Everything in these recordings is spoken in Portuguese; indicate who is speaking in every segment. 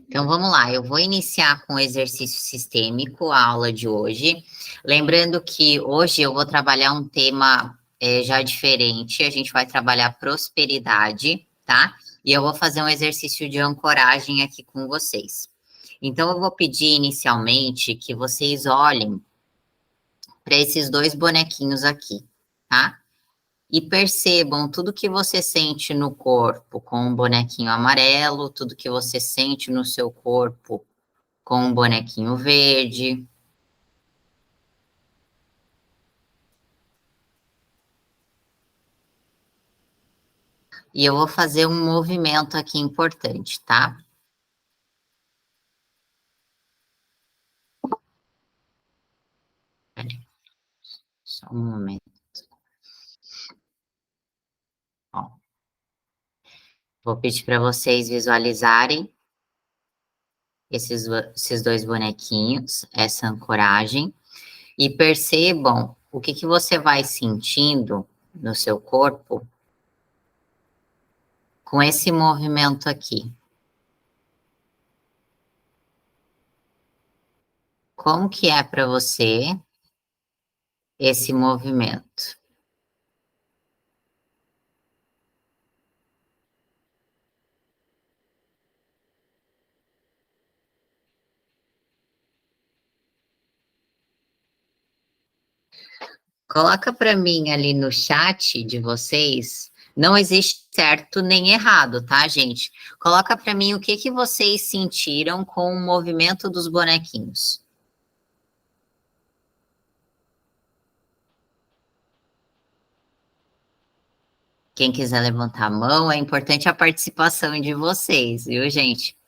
Speaker 1: Então vamos lá, eu vou iniciar com o exercício sistêmico, a aula de hoje. Lembrando que hoje eu vou trabalhar um tema já diferente, a gente vai trabalhar prosperidade, tá? E eu vou fazer um exercício de ancoragem aqui com vocês. Então eu vou pedir inicialmente que vocês olhem para esses dois bonequinhos aqui, tá? E percebam tudo que você sente no corpo com um bonequinho amarelo, tudo que você sente no seu corpo com um bonequinho verde. E eu vou fazer um movimento aqui importante, tá? Peraí, só um momento. Ó, vou pedir para vocês visualizarem esses dois bonequinhos, essa ancoragem, e percebam o que você vai sentindo no seu corpo com esse movimento aqui. Como que é para você esse movimento? Coloca para mim ali no chat de vocês. Não existe certo nem errado, tá, gente? Coloca para mim o que que vocês sentiram com o movimento dos bonequinhos. Quem quiser levantar a mão, é importante a participação de vocês, viu, gente?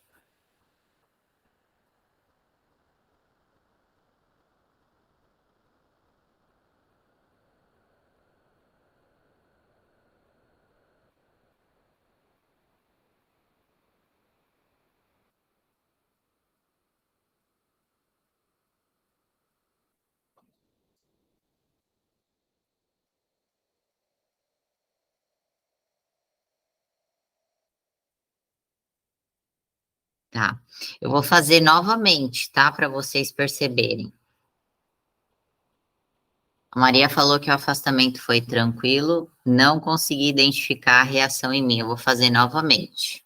Speaker 1: Tá. Eu vou fazer novamente, tá, para vocês perceberem. A Maria falou que o afastamento foi tranquilo, não consegui identificar a reação em mim. Eu vou fazer novamente.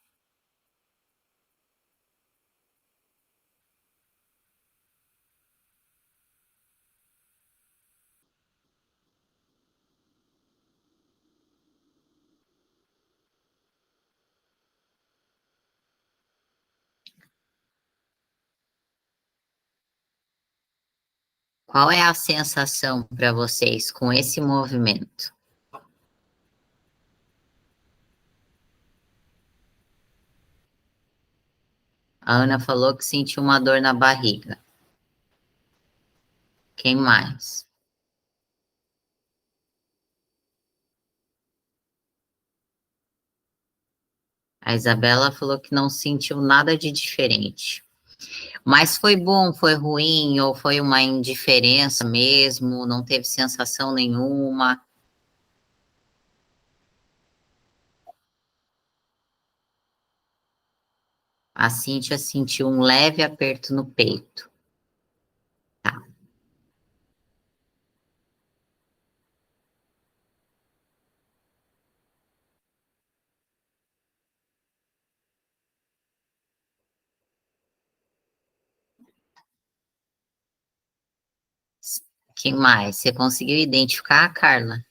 Speaker 1: Qual é a sensação para vocês com esse movimento? A Ana falou que sentiu uma dor na barriga. Quem mais? A Isabela falou que não sentiu nada de diferente. Mas foi bom, foi ruim, ou foi uma indiferença mesmo, não teve sensação nenhuma. A Cíntia sentiu um leve aperto no peito. Tá. Quem mais? Você conseguiu identificar a Carla?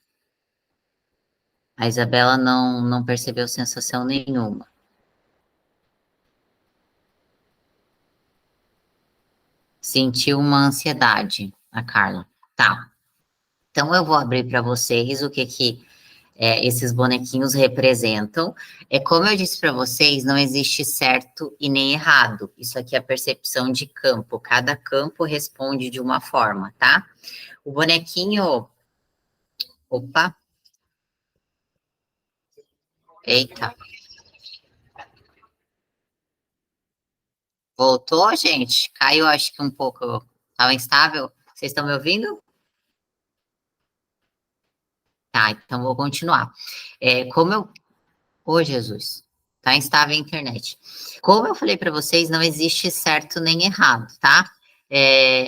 Speaker 1: A Isabela não percebeu sensação nenhuma. Sentiu uma ansiedade, a Carla. Tá. Então eu vou abrir para vocês o que esses bonequinhos representam. É como eu disse para vocês, não existe certo e nem errado. Isso aqui é a percepção de campo. Cada campo responde de uma forma, tá? O bonequinho. Opa, eita. Voltou, gente? Caiu, acho que um pouco. Estava instável. Vocês estão me ouvindo? Tá, então vou continuar. Como eu. Ô, Jesus. tá instável a internet. Como eu falei para vocês, não existe certo nem errado, tá?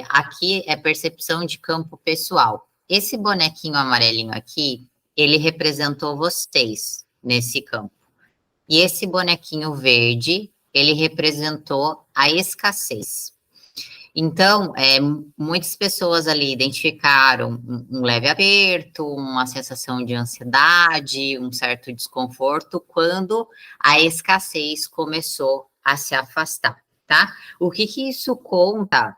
Speaker 1: Aqui é percepção de campo pessoal. Esse bonequinho amarelinho aqui, ele representou vocês nesse campo. E esse bonequinho verde, ele representou a escassez. Então, muitas pessoas ali identificaram um leve aperto, uma sensação de ansiedade, um certo desconforto, quando a escassez começou a se afastar, tá? O que isso conta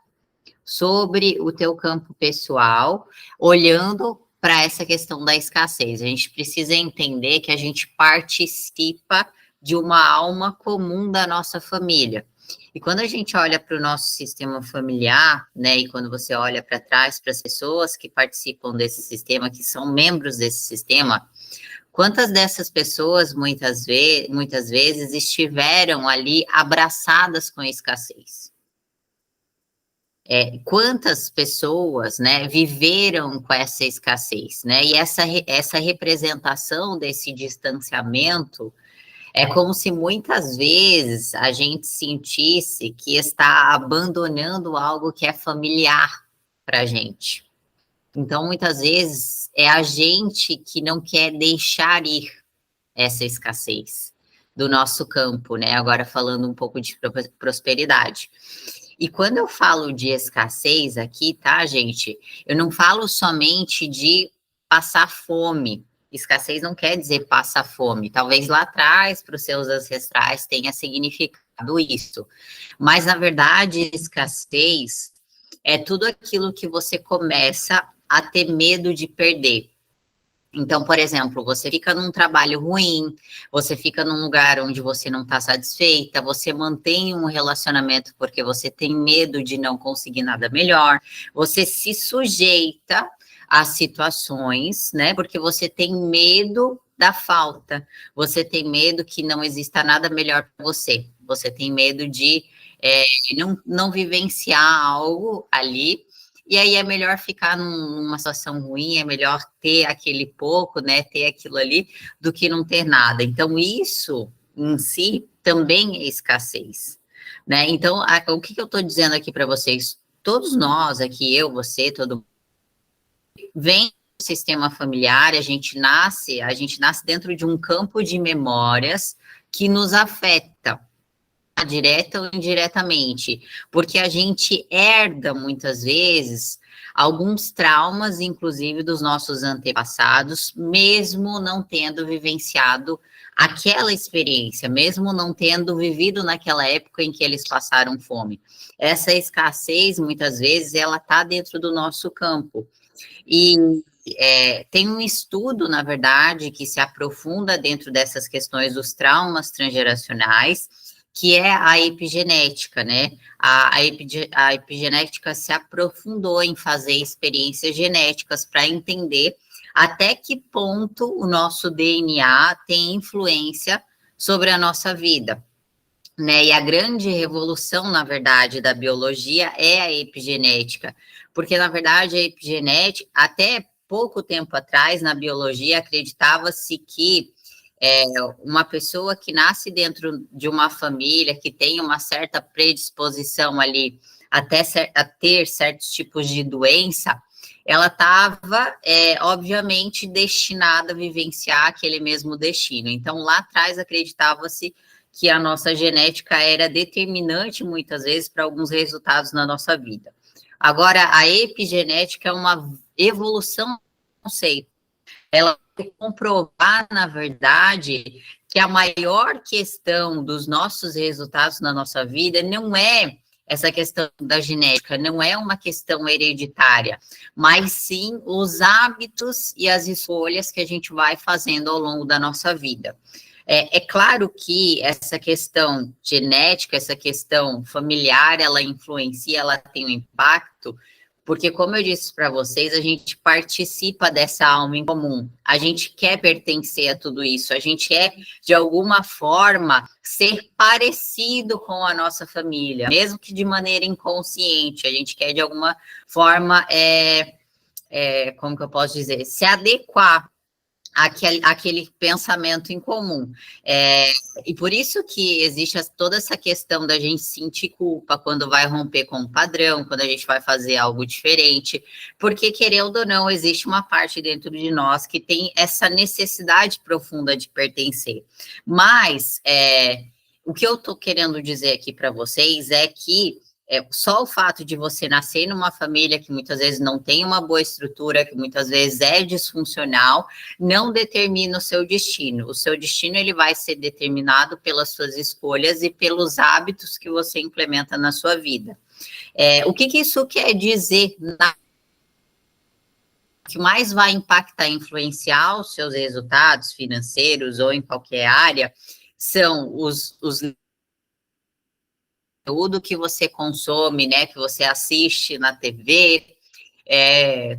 Speaker 1: sobre o teu campo pessoal, olhando para essa questão da escassez? A gente precisa entender que a gente participa de uma alma comum da nossa família. E quando a gente olha para o nosso sistema familiar, né, e quando você olha para trás para as pessoas que participam desse sistema, que são membros desse sistema, quantas dessas pessoas muitas vezes estiveram ali abraçadas com a escassez? Quantas pessoas, né, viveram com essa escassez, né? E essa representação desse distanciamento é como se muitas vezes a gente sentisse que está abandonando algo que é familiar para a gente. Então, muitas vezes, é a gente que não quer deixar ir essa escassez do nosso campo, né? Agora falando um pouco de prosperidade. E quando eu falo de escassez aqui, tá, gente? Eu não falo somente de passar fome. Escassez não quer dizer passar fome. Talvez lá atrás, para os seus ancestrais, tenha significado isso. Mas, na verdade, escassez é tudo aquilo que você começa a ter medo de perder. Então, por exemplo, você fica num trabalho ruim, você fica num lugar onde você não está satisfeita, você mantém um relacionamento porque você tem medo de não conseguir nada melhor, você se sujeita a situações, né? Porque você tem medo da falta, você tem medo que não exista nada melhor para você, você tem medo de não vivenciar algo ali. E aí é melhor ficar numa situação ruim, é melhor ter aquele pouco, né, ter aquilo ali, do que não ter nada. Então, isso em si também é escassez, né? Então, o que eu estou dizendo aqui para vocês? Todos nós aqui, eu, você, todo mundo, vem do sistema familiar, a gente nasce dentro de um campo de memórias que nos afeta, direta ou indiretamente, porque a gente herda muitas vezes alguns traumas, inclusive dos nossos antepassados, mesmo não tendo vivenciado aquela experiência, mesmo não tendo vivido naquela época em que eles passaram fome. Essa escassez, muitas vezes, ela está dentro do nosso campo. E tem um estudo, na verdade, que se aprofunda dentro dessas questões dos traumas transgeracionais, que é a epigenética, né? A epigenética se aprofundou em fazer experiências genéticas para entender até que ponto o nosso DNA tem influência sobre a nossa vida, né? E a grande revolução, na verdade, da biologia é a epigenética, porque, na verdade, a epigenética, até pouco tempo atrás, na biologia, acreditava-se que uma pessoa que nasce dentro de uma família que tem uma certa predisposição ali a ter certos tipos de doença, ela estava, obviamente, destinada a vivenciar aquele mesmo destino. Então, lá atrás, acreditava-se que a nossa genética era determinante, muitas vezes, para alguns resultados na nossa vida. Agora, a epigenética é uma evolução do conceito. Ela vai comprovar, na verdade, que a maior questão dos nossos resultados na nossa vida não é essa questão da genética, não é uma questão hereditária, mas sim os hábitos e as escolhas que a gente vai fazendo ao longo da nossa vida. É claro que essa questão genética, essa questão familiar, ela influencia, ela tem um impacto, porque, como eu disse para vocês, a gente participa dessa alma em comum. A gente quer pertencer a tudo isso. A gente quer, de alguma forma, ser parecido com a nossa família, mesmo que de maneira inconsciente. A gente quer, de alguma forma, como que eu posso dizer? Se adequar aquele pensamento em comum. E por isso que existe toda essa questão da gente sentir culpa quando vai romper com o padrão, quando a gente vai fazer algo diferente, porque, querendo ou não, existe uma parte dentro de nós que tem essa necessidade profunda de pertencer. Mas o que eu estou querendo dizer aqui para vocês é que só o fato de você nascer numa família que muitas vezes não tem uma boa estrutura, que muitas vezes é disfuncional, não determina o seu destino. O seu destino ele vai ser determinado pelas suas escolhas e pelos hábitos que você implementa na sua vida. O que isso quer dizer? O que mais vai impactar e influenciar os seus resultados financeiros ou em qualquer área são os conteúdo que você consome, né, que você assiste na TV,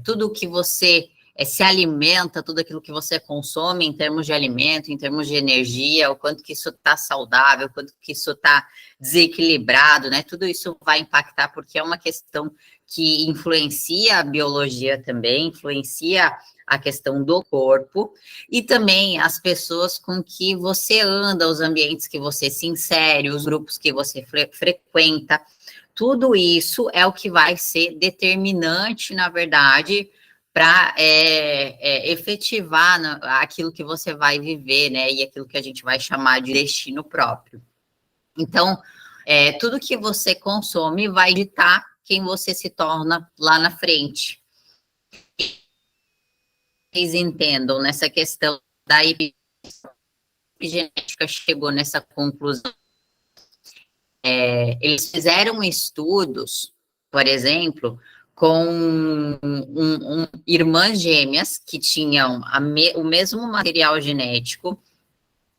Speaker 1: tudo que você se alimenta, tudo aquilo que você consome em termos de alimento, em termos de energia, o quanto que isso está saudável, o quanto que isso está desequilibrado, né? Tudo isso vai impactar, porque é uma questão que influencia a biologia também, influencia a questão do corpo, e também as pessoas com que você anda, os ambientes que você se insere, os grupos que você frequenta, tudo isso é o que vai ser determinante, na verdade, para efetivar aquilo que você vai viver, né? E aquilo que a gente vai chamar de destino próprio. Então, tudo que você consome vai ditar quem você se torna lá na frente. Vocês entendam nessa questão da epigenética chegou nessa conclusão. Eles fizeram estudos, por exemplo, com irmãs gêmeas que tinham o mesmo material genético,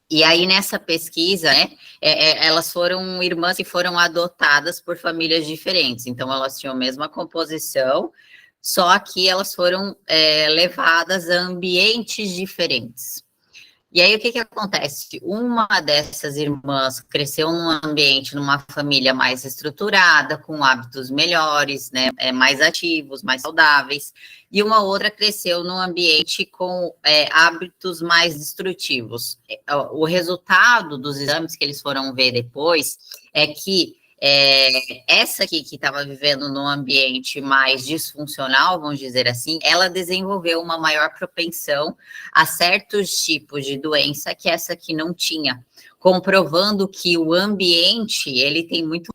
Speaker 1: e aí nessa pesquisa, né, elas foram irmãs que foram adotadas por famílias diferentes, então elas tinham a mesma composição, só que elas foram levadas a ambientes diferentes. E aí, o que acontece? Uma dessas irmãs cresceu num ambiente, numa família mais estruturada, com hábitos melhores, né, mais ativos, mais saudáveis, e uma outra cresceu num ambiente com hábitos mais destrutivos. O resultado dos exames que eles foram ver depois é que essa aqui que estava vivendo num ambiente mais disfuncional, vamos dizer assim, ela desenvolveu uma maior propensão a certos tipos de doença que essa aqui não tinha, comprovando que o ambiente, ele tem muito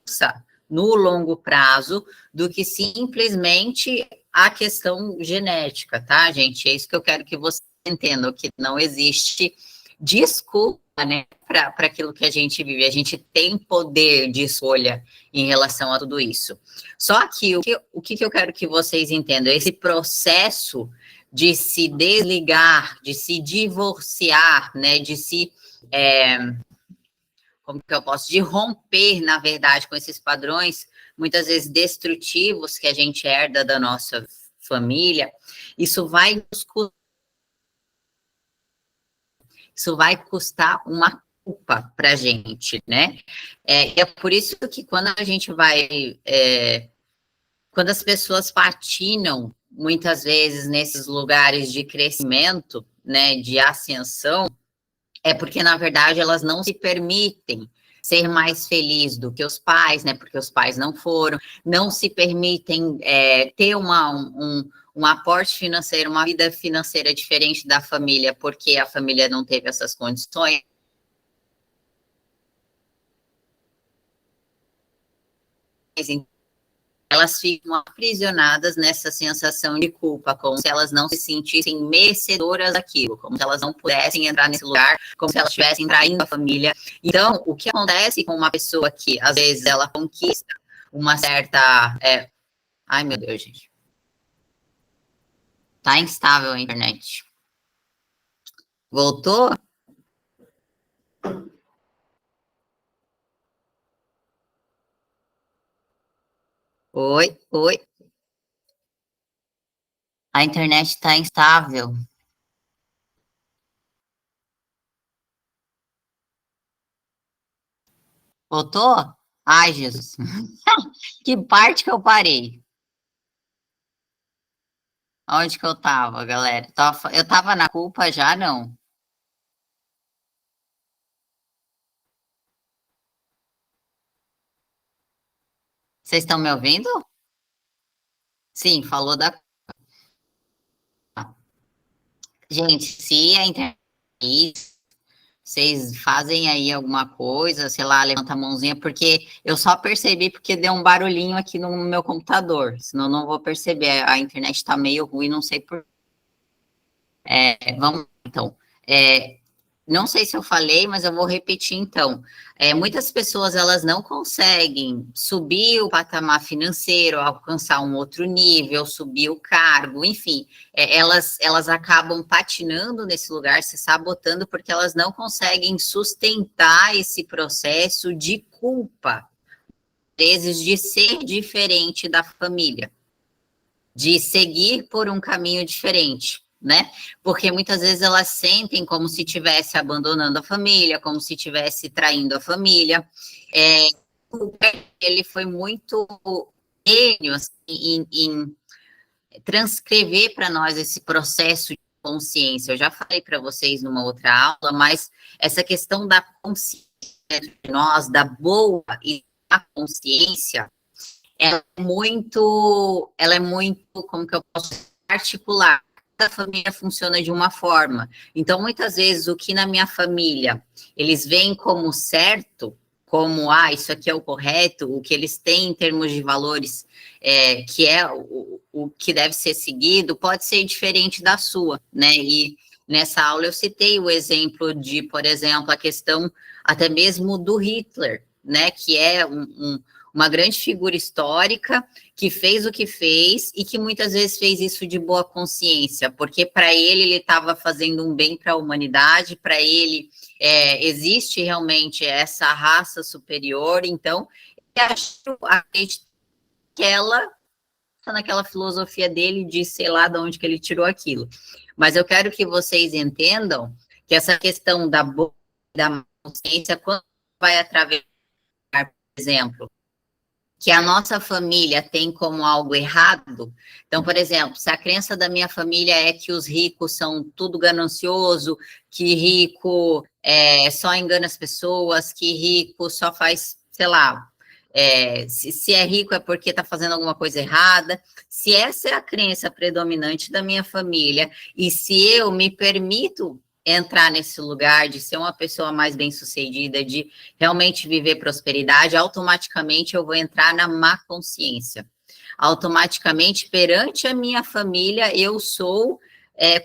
Speaker 1: força no longo prazo do que simplesmente a questão genética, tá, gente? É isso que eu quero que vocês entendam, que não existe desculpa, né, para aquilo que a gente vive. A gente tem poder de escolha em relação a tudo isso. Só que o que eu quero que vocês entendam, esse processo de se desligar, de se divorciar, né, de se, como que eu posso, de romper, na verdade, com esses padrões, muitas vezes destrutivos que a gente herda da nossa família, isso vai custar uma culpa para a gente, né? É por isso que quando a gente vai, quando as pessoas patinam, muitas vezes nesses lugares de crescimento, né, de ascensão, é porque, na verdade, elas não se permitem ser mais felizes do que os pais, né, porque os pais não foram, não se permitem ter um aporte financeiro, uma vida financeira diferente da família, porque a família não teve essas condições. Elas ficam aprisionadas nessa sensação de culpa, como se elas não se sentissem merecedoras daquilo, como se elas não pudessem entrar nesse lugar, como se elas estivessem traindo a família. Então, o que acontece com uma pessoa que, às vezes, ela conquista uma certa... Ai, meu Deus, gente. Tá instável a internet. Voltou? Oi, oi. A internet está instável. Voltou? Ai, Jesus. Que parte que eu parei? Onde que eu tava, galera? Eu tava na culpa já, não? Vocês estão me ouvindo? Sim, falou da. Gente, se a internet. Vocês fazem aí alguma coisa, sei lá, levanta a mãozinha, porque eu só percebi porque deu um barulhinho aqui no meu computador, senão eu não vou perceber. A internet está meio ruim, não sei por. Vamos então. É, não sei se eu falei, mas eu vou repetir então. Muitas pessoas elas não conseguem subir o patamar financeiro, alcançar um outro nível, subir o cargo, enfim, elas acabam patinando nesse lugar, se sabotando, porque elas não conseguem sustentar esse processo de culpa, às vezes de ser diferente da família, de seguir por um caminho diferente, né? Porque muitas vezes elas sentem como se estivesse abandonando a família, como se estivesse traindo a família. É, ele foi muito gênio assim, em transcrever para nós esse processo de consciência. Eu já falei para vocês numa outra aula, mas essa questão da consciência de nós, da boa e da consciência, ela é muito, como que eu posso articular? Cada família funciona de uma forma. Então, muitas vezes, o que na minha família eles veem como certo, como, isso aqui é o correto, o que eles têm em termos de valores, que é o que deve ser seguido, pode ser diferente da sua, né? E nessa aula eu citei o exemplo de, por exemplo, a questão até mesmo do Hitler, né? Que é uma grande figura histórica que fez o que fez e que muitas vezes fez isso de boa consciência, porque para ele estava fazendo um bem para a humanidade, para ele existe realmente essa raça superior, então acredito que ela naquela filosofia dele de sei lá de onde que ele tirou aquilo. Mas eu quero que vocês entendam que essa questão da boa da consciência, quando vai atravessar, por exemplo, que a nossa família tem como algo errado. Então, por exemplo, se a crença da minha família é que os ricos são tudo ganancioso, que rico só engana as pessoas, que rico só faz, sei lá, se é rico é porque está fazendo alguma coisa errada. Se essa é a crença predominante da minha família, e se eu me permito entrar nesse lugar de ser uma pessoa mais bem-sucedida, de realmente viver prosperidade, automaticamente eu vou entrar na má consciência. Automaticamente, perante a minha família, eu sou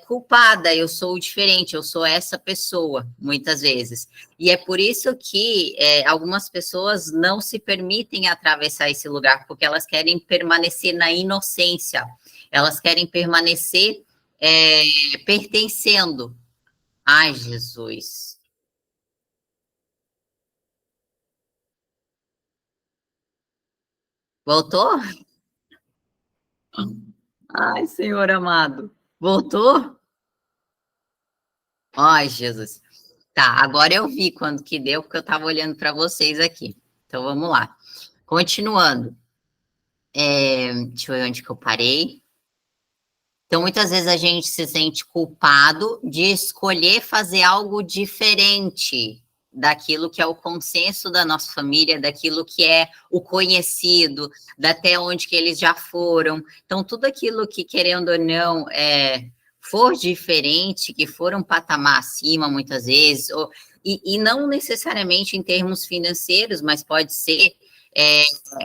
Speaker 1: culpada, eu sou diferente, eu sou essa pessoa, muitas vezes. E é por isso que algumas pessoas não se permitem atravessar esse lugar, porque elas querem permanecer na inocência, elas querem permanecer pertencendo. Ai, Jesus. Voltou? Ai, Senhor amado. Voltou? Ai, Jesus. Tá, agora eu vi quando que deu, porque eu estava olhando para vocês aqui. Então vamos lá. Continuando. Deixa eu ver onde que eu parei. Então, muitas vezes a gente se sente culpado de escolher fazer algo diferente daquilo que é o consenso da nossa família, daquilo que é o conhecido, até onde que eles já foram. Então, tudo aquilo que, querendo ou não, for diferente, que for um patamar acima, muitas vezes, e não necessariamente em termos financeiros, mas pode ser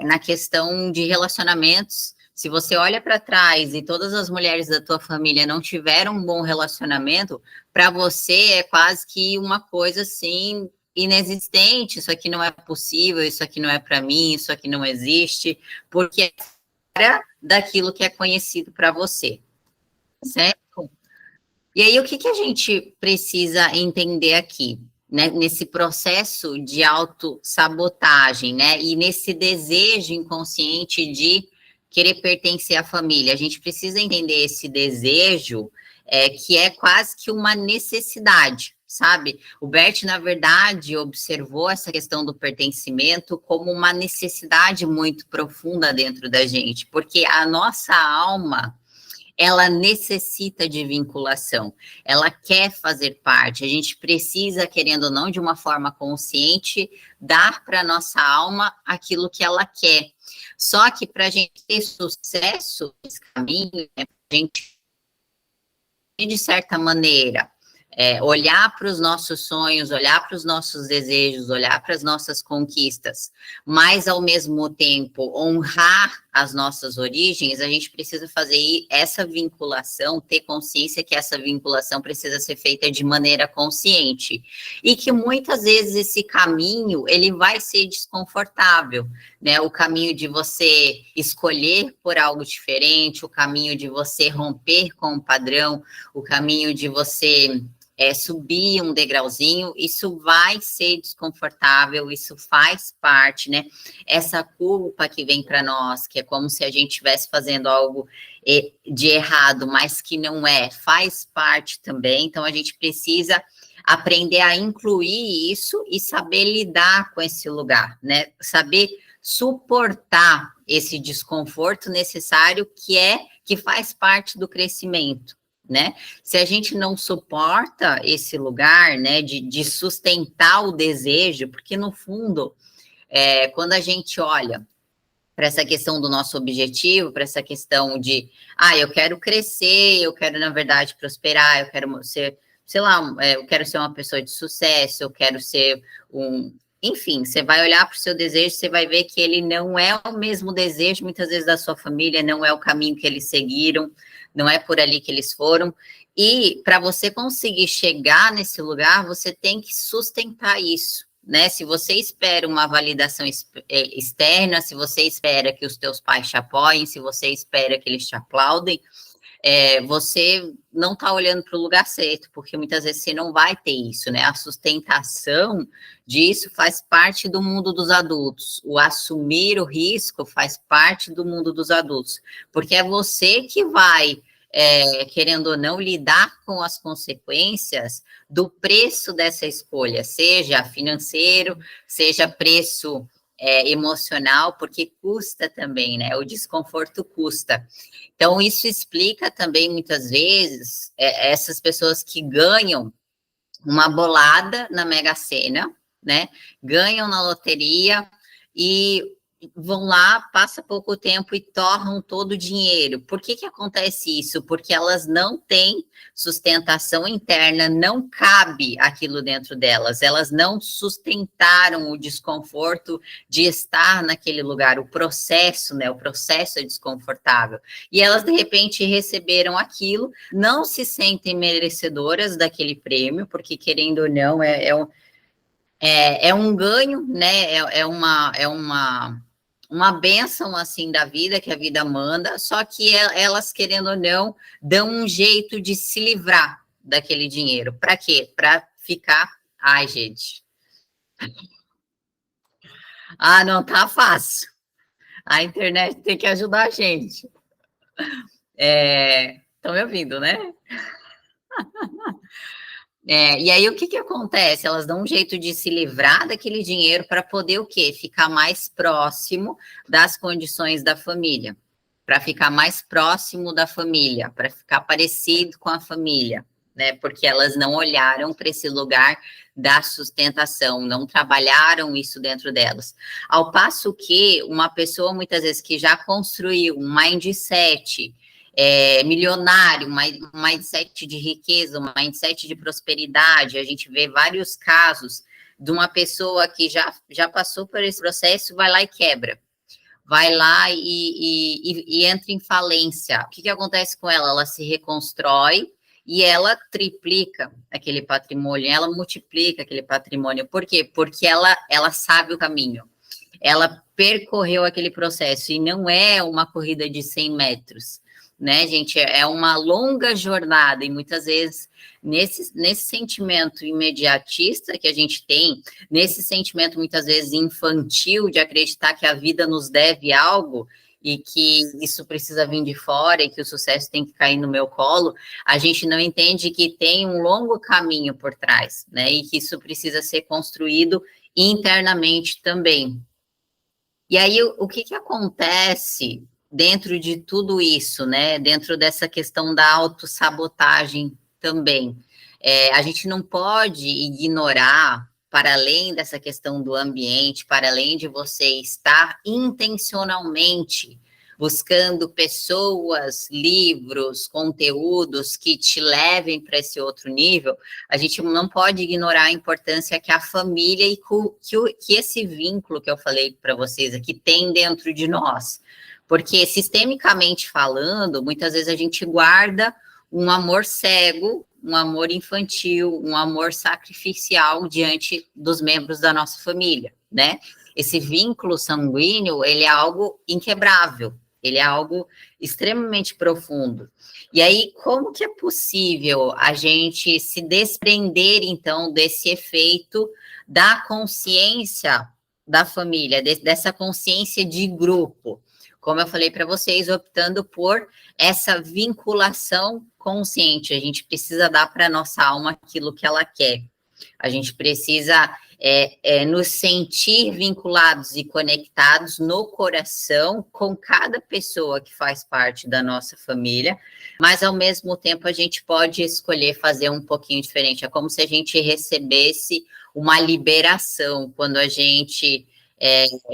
Speaker 1: na questão de relacionamentos. Se você olha para trás e todas as mulheres da tua família não tiveram um bom relacionamento, para você é quase que uma coisa assim inexistente. Isso aqui não é possível, isso aqui não é para mim, isso aqui não existe, porque é daquilo que é conhecido para você, certo? E aí, o que a gente precisa entender aqui, né, nesse processo de autossabotagem, né, e nesse desejo inconsciente de querer pertencer à família? A gente precisa entender esse desejo, que é quase que uma necessidade, sabe? O Bert, na verdade, observou essa questão do pertencimento como uma necessidade muito profunda dentro da gente, porque a nossa alma ela necessita de vinculação, ela quer fazer parte, a gente precisa, querendo ou não, de uma forma consciente, dar para a nossa alma aquilo que ela quer. Só que para a gente ter sucesso nesse caminho, né, a gente, de certa maneira, olhar para os nossos sonhos, olhar para os nossos desejos, olhar para as nossas conquistas, mas, ao mesmo tempo, honrar as nossas origens, a gente precisa fazer essa vinculação, ter consciência que essa vinculação precisa ser feita de maneira consciente, e que, muitas vezes, esse caminho, ele vai ser desconfortável, né? O caminho de você escolher por algo diferente, o caminho de você romper com o padrão, o caminho de você subir um degrauzinho, isso vai ser desconfortável, isso faz parte, né? Essa culpa que vem para nós, que é como se a gente estivesse fazendo algo de errado, mas que não é, faz parte também, então a gente precisa aprender a incluir isso e saber lidar com esse lugar, né? Saber suportar esse desconforto necessário que faz parte do crescimento, né? Se a gente não suporta esse lugar, né, de sustentar o desejo, porque no fundo, quando a gente olha para essa questão do nosso objetivo, para essa questão de, eu quero crescer, eu quero, na verdade, prosperar, eu quero ser, sei lá, eu quero ser uma pessoa de sucesso, eu quero ser enfim, você vai olhar para o seu desejo, você vai ver que ele não é o mesmo desejo, muitas vezes, da sua família, não é o caminho que eles seguiram, não é por ali que eles foram, e para você conseguir chegar nesse lugar, você tem que sustentar isso, né? Se você espera uma validação externa, se você espera que os teus pais te apoiem, se você espera que eles te aplaudem, você não está olhando para o lugar certo, porque muitas vezes você não vai ter isso, né? A sustentação disso faz parte do mundo dos adultos, o assumir o risco faz parte do mundo dos adultos, porque é você que vai, querendo ou não, lidar com as consequências do preço dessa escolha, seja financeiro, seja preço emocional, porque custa também, né? O desconforto custa. Então, isso explica também, muitas vezes, essas pessoas que ganham uma bolada na Mega Sena, né? Ganham na loteria e vão lá, passa pouco tempo e torram todo o dinheiro. Por que acontece isso? Porque elas não têm sustentação interna, não cabe aquilo dentro delas, elas não sustentaram o desconforto de estar naquele lugar, o processo, né? O processo é desconfortável. E elas, de repente, receberam aquilo, não se sentem merecedoras daquele prêmio, porque, querendo ou não, é um ganho, né? Uma bênção, assim, da vida, que a vida manda, só que elas, querendo ou não, dão um jeito de se livrar daquele dinheiro. Para quê? Para ficar... Ai, gente. Não tá fácil. A internet tem que ajudar a gente. Estão me ouvindo, né? E aí, o que acontece? Elas dão um jeito de se livrar daquele dinheiro para poder o quê? Ficar mais próximo das condições da família, para ficar mais próximo da família, para ficar parecido com a família, né? Porque elas não olharam para esse lugar da sustentação, não trabalharam isso dentro delas. Ao passo que uma pessoa, muitas vezes, que já construiu um mindset milionário, um mindset de riqueza, um mindset de prosperidade. A gente vê vários casos de uma pessoa que já passou por esse processo, vai lá e quebra. Vai lá e entra em falência. O que acontece com ela? Ela se reconstrói e ela triplica aquele patrimônio, ela multiplica aquele patrimônio. Por quê? Porque ela sabe o caminho. Ela percorreu aquele processo e não é uma corrida de 100 metros. Né, gente? É uma longa jornada e muitas vezes nesse sentimento imediatista que a gente tem, nesse sentimento muitas vezes infantil de acreditar que a vida nos deve algo e que isso precisa vir de fora e que o sucesso tem que cair no meu colo, a gente não entende que tem um longo caminho por trás, né? E que isso precisa ser construído internamente também. E aí, o que acontece dentro de tudo isso, né? Dentro dessa questão da autossabotagem também. A gente não pode ignorar, para além dessa questão do ambiente, para além de você estar intencionalmente buscando pessoas, livros, conteúdos que te levem para esse outro nível, a gente não pode ignorar a importância que a família e que esse vínculo que eu falei para vocês aqui tem dentro de nós. Porque, sistemicamente falando, muitas vezes a gente guarda um amor cego, um amor infantil, um amor sacrificial diante dos membros da nossa família, né? Esse vínculo sanguíneo, ele é algo inquebrável, ele é algo extremamente profundo. E aí, como que é possível a gente se desprender, então, desse efeito da consciência da família, dessa consciência de grupo? Como eu falei para vocês, optando por essa vinculação consciente. A gente precisa dar para a nossa alma aquilo que ela quer. A gente precisa nos sentir vinculados e conectados no coração com cada pessoa que faz parte da nossa família, mas ao mesmo tempo a gente pode escolher fazer um pouquinho diferente. É como se a gente recebesse uma liberação quando a gente,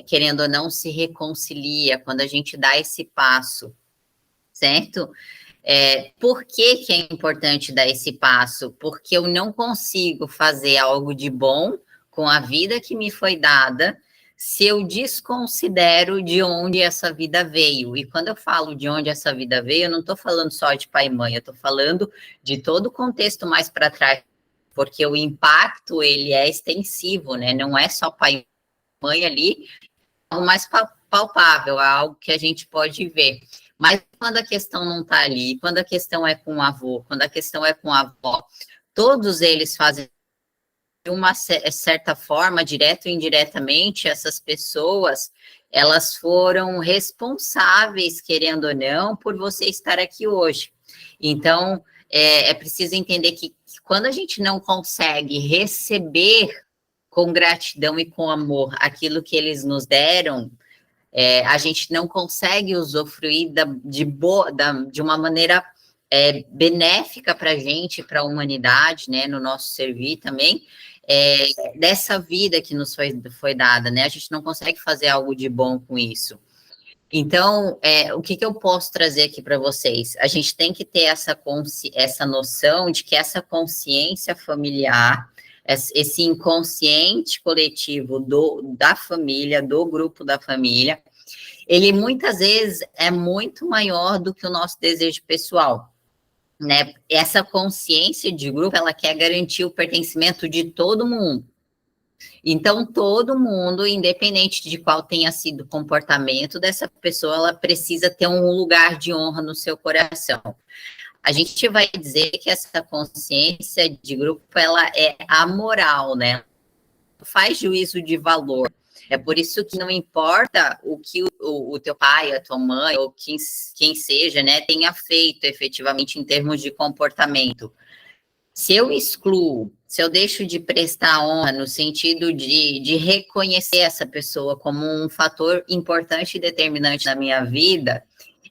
Speaker 1: querendo ou não, se reconcilia, quando a gente dá esse passo, certo? Por que que é importante dar esse passo? Porque eu não consigo fazer algo de bom com a vida que me foi dada se eu desconsidero de onde essa vida veio. E quando eu falo de onde essa vida veio, eu não estou falando só de pai e mãe, eu estou falando de todo o contexto mais para trás, porque o impacto, ele é extensivo, né? Não é só pai e mãe ali, é algo mais palpável, é algo que a gente pode ver. Mas quando a questão não está ali, quando a questão é com o avô, quando a questão é com a avó, todos eles fazem de uma certa forma, direto ou indiretamente, essas pessoas, elas foram responsáveis, querendo ou não, por você estar aqui hoje. Então, é preciso entender que quando a gente não consegue receber com gratidão e com amor aquilo que eles nos deram, a gente não consegue usufruir de uma maneira benéfica para a gente, para a humanidade, né, no nosso servir também, dessa vida que nos foi dada, né, a gente não consegue fazer algo de bom com isso. Então, o que eu posso trazer aqui para vocês? A gente tem que ter essa noção de que essa consciência familiar, esse inconsciente coletivo da família, do grupo da família, ele muitas vezes é muito maior do que o nosso desejo pessoal, né? Essa consciência de grupo, ela quer garantir o pertencimento de todo mundo. Então, todo mundo, independente de qual tenha sido o comportamento dessa pessoa, ela precisa ter um lugar de honra no seu coração. A gente vai dizer que essa consciência de grupo, ela é amoral, né? Faz juízo de valor. É por isso que não importa o que o teu pai, a tua mãe, ou quem seja, né, tenha feito efetivamente em termos de comportamento. Se eu excluo, se eu deixo de prestar honra no sentido de reconhecer essa pessoa como um fator importante e determinante na minha vida,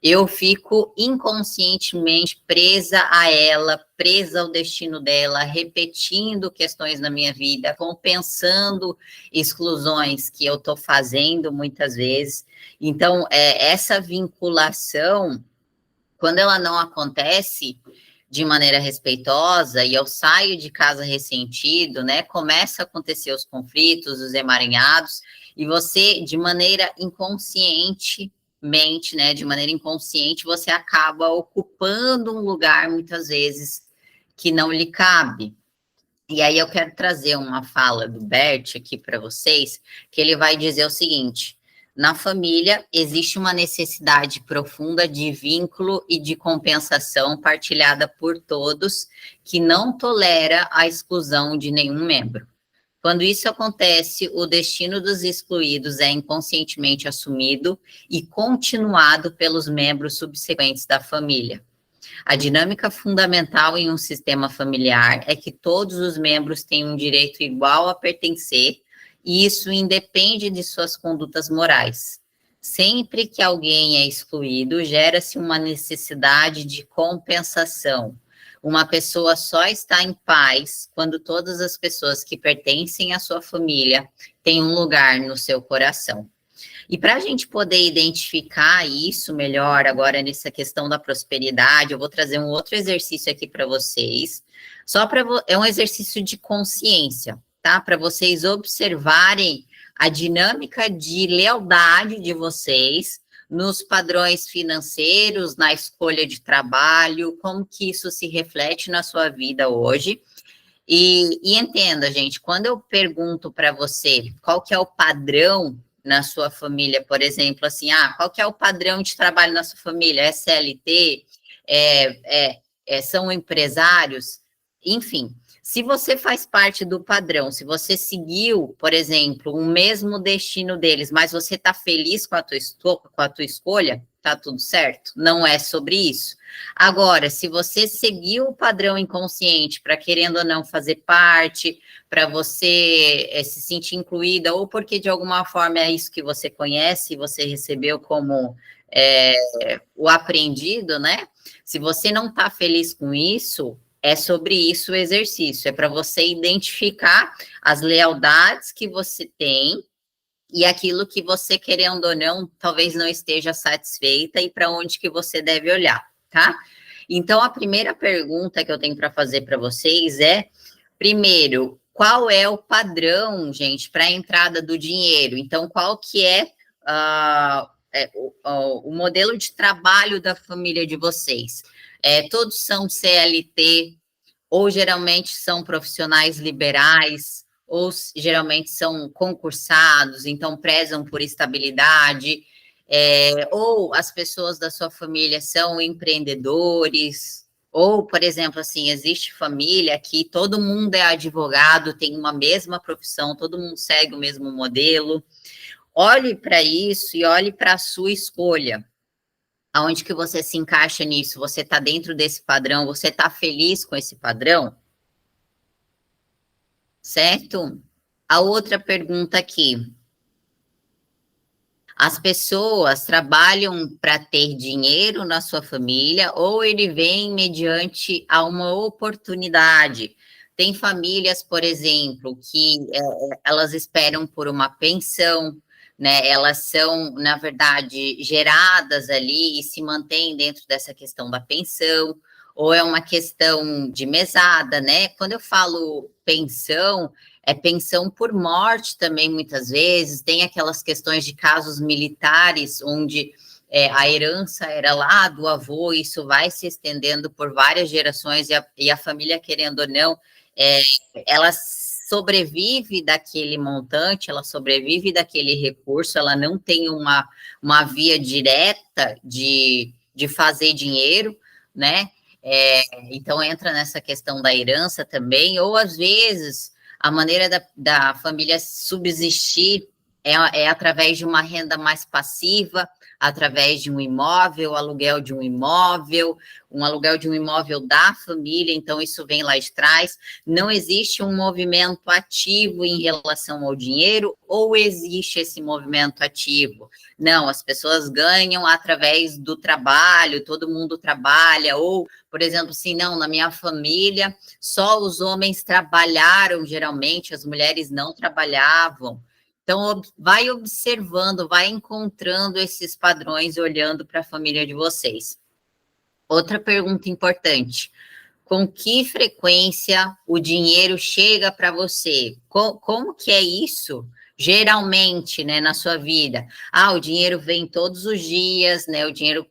Speaker 1: eu fico inconscientemente presa a ela, presa ao destino dela, repetindo questões na minha vida, compensando exclusões que eu estou fazendo muitas vezes. Então, essa vinculação, quando ela não acontece de maneira respeitosa e eu saio de casa ressentido, né, começa a acontecer os conflitos, os emaranhados, e você, de maneira inconsciente, né, de maneira inconsciente, você acaba ocupando um lugar, muitas vezes, que não lhe cabe. E aí eu quero trazer uma fala do Bert aqui para vocês, que ele vai dizer o seguinte: na família existe uma necessidade profunda de vínculo e de compensação partilhada por todos, que não tolera a exclusão de nenhum membro. Quando isso acontece, o destino dos excluídos é inconscientemente assumido e continuado pelos membros subsequentes da família. A dinâmica fundamental em um sistema familiar é que todos os membros têm um direito igual a pertencer, e isso independe de suas condutas morais. Sempre que alguém é excluído, gera-se uma necessidade de compensação. Uma pessoa só está em paz quando todas as pessoas que pertencem à sua família têm um lugar no seu coração. E para a gente poder identificar isso melhor agora nessa questão da prosperidade, eu vou trazer um outro exercício aqui para vocês. É um exercício de consciência, tá? Para vocês observarem a dinâmica de lealdade de vocês nos padrões financeiros, na escolha de trabalho, como que isso se reflete na sua vida hoje. E entenda, gente, quando eu pergunto para você qual que é o padrão na sua família, por exemplo, assim, qual que é o padrão de trabalho na sua família? É CLT? São empresários? Enfim, se você faz parte do padrão, se você seguiu, por exemplo, o mesmo destino deles, mas você está feliz com a tua escolha, tá tudo certo? Não é sobre isso. Agora, se você seguiu o padrão inconsciente para, querendo ou não, fazer parte, para você se sentir incluída, ou porque de alguma forma é isso que você conhece, você recebeu como o aprendido, né? Se você não está feliz com isso, é sobre isso o exercício, é para você identificar as lealdades que você tem e aquilo que você, querendo ou não, talvez não esteja satisfeita e para onde que você deve olhar, tá? Então, a primeira pergunta que eu tenho para fazer para vocês é, primeiro, qual é o padrão, gente, para a entrada do dinheiro? Então, qual que é, o modelo de trabalho da família de vocês? Todos são CLT, ou geralmente são profissionais liberais, ou geralmente são concursados, então prezam por estabilidade, ou as pessoas da sua família são empreendedores, ou, por exemplo, assim, existe família que todo mundo é advogado, tem uma mesma profissão, todo mundo segue o mesmo modelo. Olhe para isso e olhe para a sua escolha. Aonde que você se encaixa nisso? Você está dentro desse padrão? Você está feliz com esse padrão? Certo? A outra pergunta aqui. As pessoas trabalham para ter dinheiro na sua família ou ele vem mediante a uma oportunidade? Tem famílias, por exemplo, que elas esperam por uma pensão, né? Elas são, na verdade, geradas ali e se mantêm dentro dessa questão da pensão, ou é uma questão de mesada, né? Quando eu falo pensão, é pensão por morte também, muitas vezes, tem aquelas questões de casos militares, onde a herança era lá do avô, isso vai se estendendo por várias gerações, e a família, querendo ou não, ela sobrevive daquele montante, ela sobrevive daquele recurso, ela não tem uma via direta de fazer dinheiro, né? Então, entra nessa questão da herança também, ou às vezes a maneira da família subsistir é através de uma renda mais passiva, através de um imóvel, aluguel de um imóvel, um aluguel de um imóvel da família, então isso vem lá de trás. Não existe um movimento ativo em relação ao dinheiro, ou existe esse movimento ativo? Não, as pessoas ganham através do trabalho, todo mundo trabalha, ou, por exemplo, assim, não, na minha família, só os homens trabalharam, geralmente, as mulheres não trabalhavam. Então, vai observando, vai encontrando esses padrões, olhando para a família de vocês. Outra pergunta importante: com que frequência o dinheiro chega para você? Como que é isso, geralmente, né, na sua vida? O dinheiro vem todos os dias, né? O dinheiro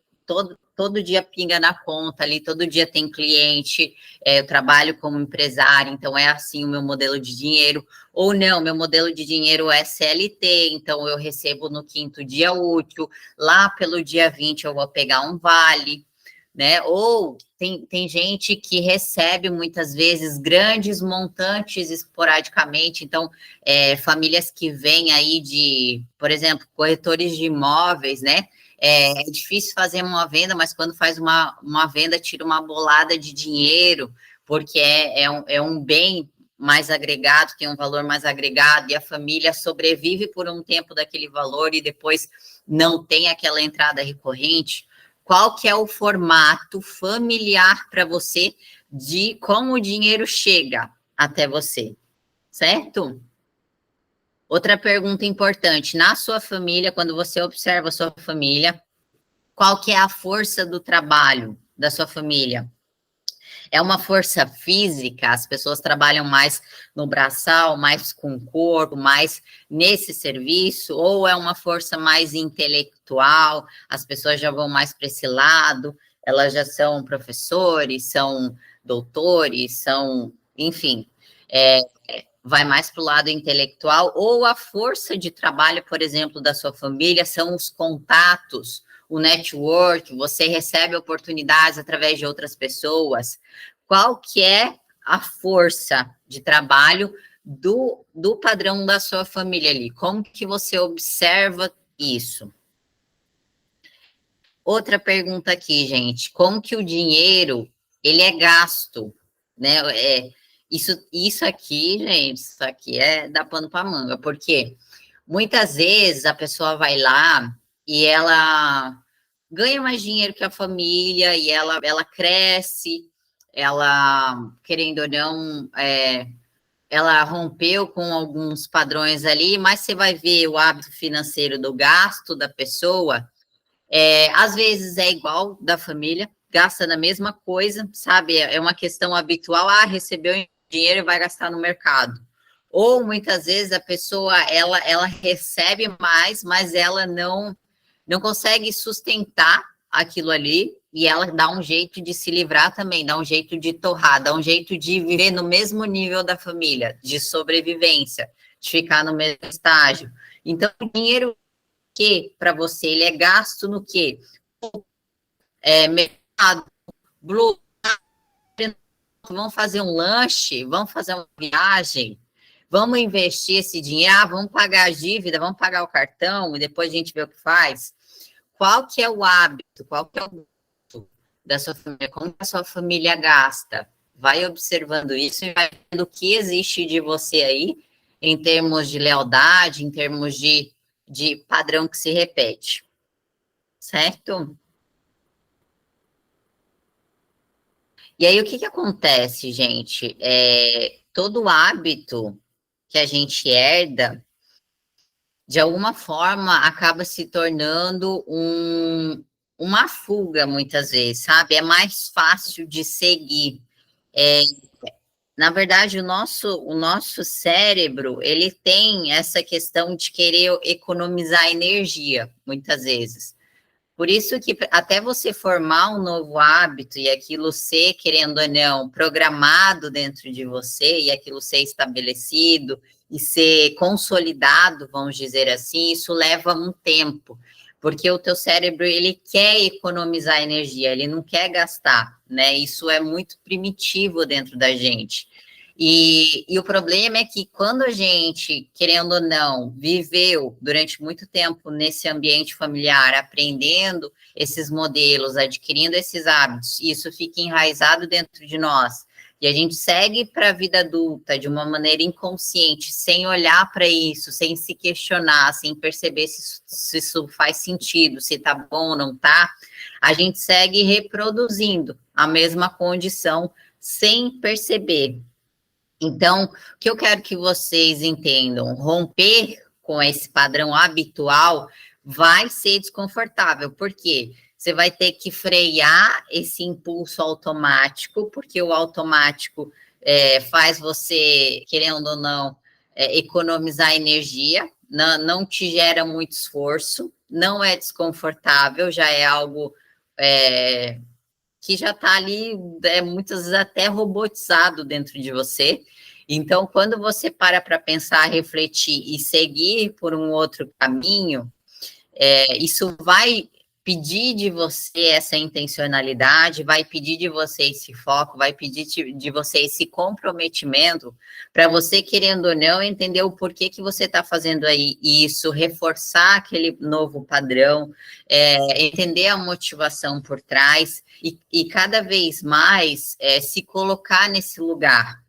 Speaker 1: todo dia pinga na conta ali, todo dia tem cliente, eu trabalho como empresário, então é assim o meu modelo de dinheiro. Ou não, meu modelo de dinheiro é CLT, então eu recebo no 5º dia útil, lá pelo dia 20 eu vou pegar um vale, né? Ou tem gente que recebe muitas vezes grandes montantes esporadicamente, então famílias que vêm aí de, por exemplo, corretores de imóveis, né? É difícil fazer uma venda, mas quando faz uma venda, tira uma bolada de dinheiro, porque é um bem mais agregado, tem um valor mais agregado, e a família sobrevive por um tempo daquele valor e depois não tem aquela entrada recorrente, qual que é o formato familiar para você de como o dinheiro chega até você, certo? Outra pergunta importante, na sua família, quando você observa a sua família, qual que é a força do trabalho da sua família? É uma força física, as pessoas trabalham mais no braçal, mais com o corpo, mais nesse serviço, ou é uma força mais intelectual, as pessoas já vão mais para esse lado, elas já são professores, são doutores, são, enfim, vai mais para o lado intelectual, ou a força de trabalho, por exemplo, da sua família, são os contatos, o network, você recebe oportunidades através de outras pessoas. Qual que é a força de trabalho do padrão da sua família ali? Como que você observa isso? Outra pergunta aqui, gente, como que o dinheiro, ele é gasto, né? Isso aqui, gente, isso aqui é dar pano para manga, porque muitas vezes a pessoa vai lá e ela ganha mais dinheiro que a família e ela cresce, ela, querendo ou não, ela rompeu com alguns padrões ali, mas você vai ver o hábito financeiro do gasto da pessoa, às vezes é igual da família, gasta na mesma coisa, sabe? É uma questão habitual, recebeu dinheiro e vai gastar no mercado. Ou muitas vezes a pessoa ela recebe mais, mas ela não consegue sustentar aquilo ali e ela dá um jeito de se livrar também, dá um jeito de torrar, dá um jeito de viver no mesmo nível da família, de sobrevivência, de ficar no mesmo estágio. Então, o dinheiro que para você ele é gasto no quê? Mercado, blue, vamos fazer um lanche, vamos fazer uma viagem, vamos investir esse dinheiro, vamos pagar a dívida, vamos pagar o cartão e depois a gente vê o que faz. Qual que é o hábito, qual que é o hábito da sua família, como que a sua família gasta? Vai observando isso e vai vendo o que existe de você aí, em termos de lealdade, em termos de padrão que se repete, certo? E aí, o que acontece, gente? Todo hábito que a gente herda, de alguma forma, acaba se tornando uma fuga, muitas vezes, sabe? É mais fácil de seguir. É, na verdade, o nosso cérebro, ele tem essa questão de querer economizar energia, muitas vezes. Por isso que até você formar um novo hábito e aquilo ser, querendo ou não, programado dentro de você e aquilo ser estabelecido e ser consolidado, vamos dizer assim, isso leva um tempo, porque o teu cérebro, ele quer economizar energia, ele não quer gastar, né? Isso é muito primitivo dentro da gente. E o problema é que quando a gente, querendo ou não, viveu durante muito tempo nesse ambiente familiar, aprendendo esses modelos, adquirindo esses hábitos, e isso fica enraizado dentro de nós, e a gente segue para a vida adulta de uma maneira inconsciente, sem olhar para isso, sem se questionar, sem perceber se isso faz sentido, se está bom ou não está, a gente segue reproduzindo a mesma condição sem perceber. Então, o que eu quero que vocês entendam, romper com esse padrão habitual vai ser desconfortável, porque você vai ter que frear esse impulso automático, porque o automático faz você, querendo ou não, economizar energia, não te gera muito esforço, não é desconfortável, já é algo que já está ali, muitas vezes até robotizado dentro de você. Então, quando você para pensar, refletir e seguir por um outro caminho, isso vai pedir de você essa intencionalidade, vai pedir de você esse foco, vai pedir de você esse comprometimento para você, querendo ou não, entender o porquê que você está fazendo aí isso, reforçar aquele novo padrão, entender a motivação por trás e cada vez mais se colocar nesse lugar.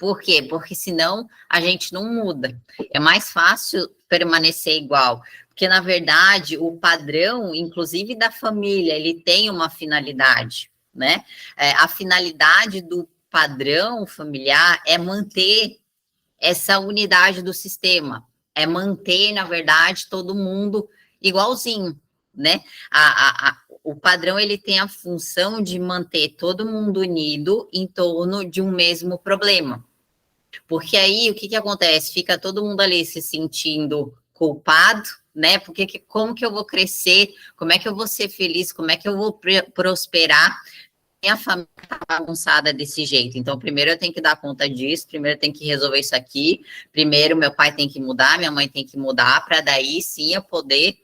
Speaker 1: Por quê? Porque senão a gente não muda. É mais fácil permanecer igual. Porque, na verdade, o padrão, inclusive da família, ele tem uma finalidade, né? A finalidade do padrão familiar é manter essa unidade do sistema, é manter, na verdade, todo mundo igualzinho, né? O padrão, ele tem a função de manter todo mundo unido em torno de um mesmo problema. Porque aí, o que acontece? Fica todo mundo ali se sentindo culpado, né? Porque como que eu vou crescer? Como é que eu vou ser feliz? Como é que eu vou prosperar? Minha família está bagunçada desse jeito. Então, primeiro eu tenho que dar conta disso, primeiro eu tenho que resolver isso aqui, primeiro meu pai tem que mudar, minha mãe tem que mudar, para daí sim eu poder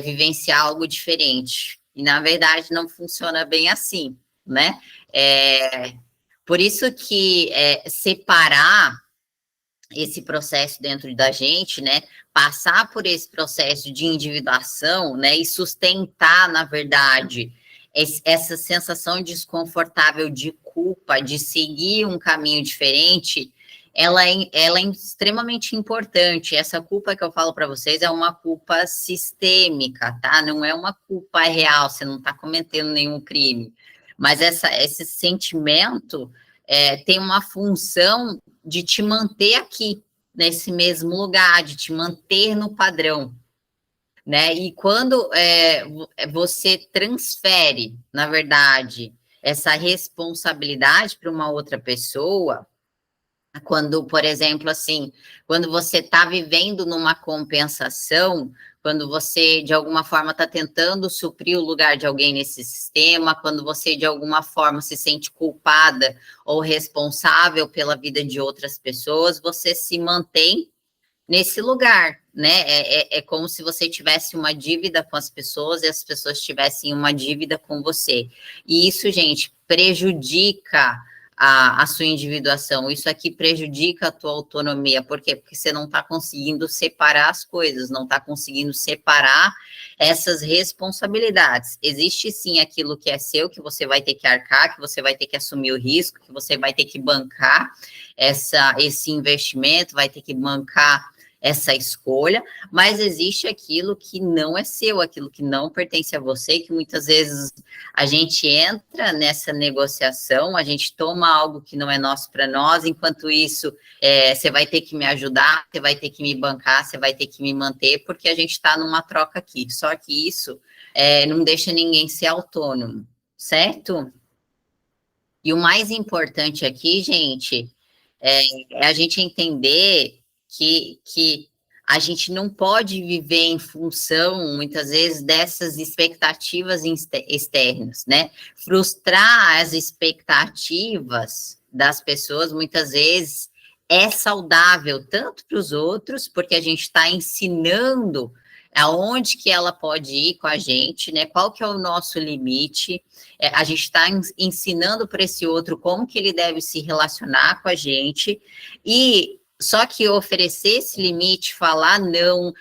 Speaker 1: vivenciar algo diferente. E, na verdade, não funciona bem assim, né? Por isso que separar esse processo dentro da gente, né, passar por esse processo de individuação, né, e sustentar, na verdade, essa sensação desconfortável de culpa, de seguir um caminho diferente, ela é extremamente importante. Essa culpa que eu falo para vocês é uma culpa sistêmica, tá? Não é uma culpa real, você não está cometendo nenhum crime. Mas esse sentimento tem uma função de te manter aqui, nesse mesmo lugar, de te manter no padrão, né? E quando você transfere, na verdade, essa responsabilidade para uma outra pessoa, quando, por exemplo, assim, quando você está vivendo numa compensação, quando você, de alguma forma, está tentando suprir o lugar de alguém nesse sistema, quando você, de alguma forma, se sente culpada ou responsável pela vida de outras pessoas, você se mantém nesse lugar, né? É como se você tivesse uma dívida com as pessoas e as pessoas tivessem uma dívida com você. E isso, gente, prejudica a sua individuação. Isso aqui prejudica a tua autonomia. Por quê? Porque você não está conseguindo separar as coisas, não está conseguindo separar essas responsabilidades. Existe sim aquilo que é seu, que você vai ter que arcar, que você vai ter que assumir o risco, que você vai ter que bancar esse investimento, vai ter que bancar essa escolha, mas existe aquilo que não é seu, aquilo que não pertence a você, que muitas vezes a gente entra nessa negociação, a gente toma algo que não é nosso para nós, enquanto isso, você vai ter que me ajudar, você vai ter que me bancar, você vai ter que me manter, porque a gente está numa troca aqui. Só que isso não deixa ninguém ser autônomo, certo? E o mais importante aqui, gente, é a gente entender que a gente não pode viver em função, muitas vezes, dessas expectativas externas, né? Frustrar as expectativas das pessoas, muitas vezes, é saudável tanto para os outros, porque a gente está ensinando aonde que ela pode ir com a gente, né? Qual que é o nosso limite? A gente está ensinando para esse outro como que ele deve se relacionar com a gente, e só que oferecer esse limite, falar não,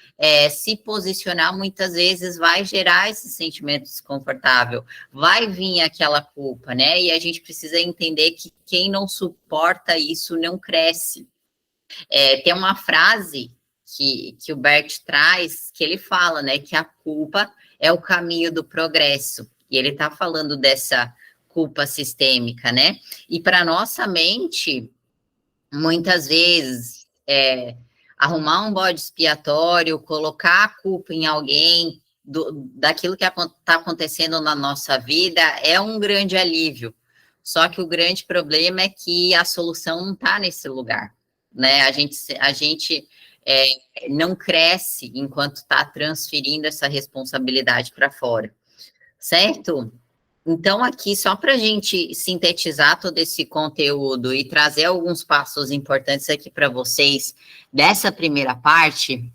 Speaker 1: se posicionar, muitas vezes vai gerar esse sentimento desconfortável, vai vir aquela culpa, né? E a gente precisa entender que quem não suporta isso não cresce. Tem uma frase que o Bert traz, que ele fala, né, que a culpa é o caminho do progresso. E ele está falando dessa culpa sistêmica, né? E para nossa mente, muitas vezes, arrumar um bode expiatório, colocar a culpa em alguém daquilo que está acontecendo na nossa vida é um grande alívio. Só que o grande problema é que a solução não está nesse lugar, né? A gente não cresce enquanto está transferindo essa responsabilidade para fora, certo? Então, aqui, só para a gente sintetizar todo esse conteúdo e trazer alguns passos importantes aqui para vocês, dessa primeira parte,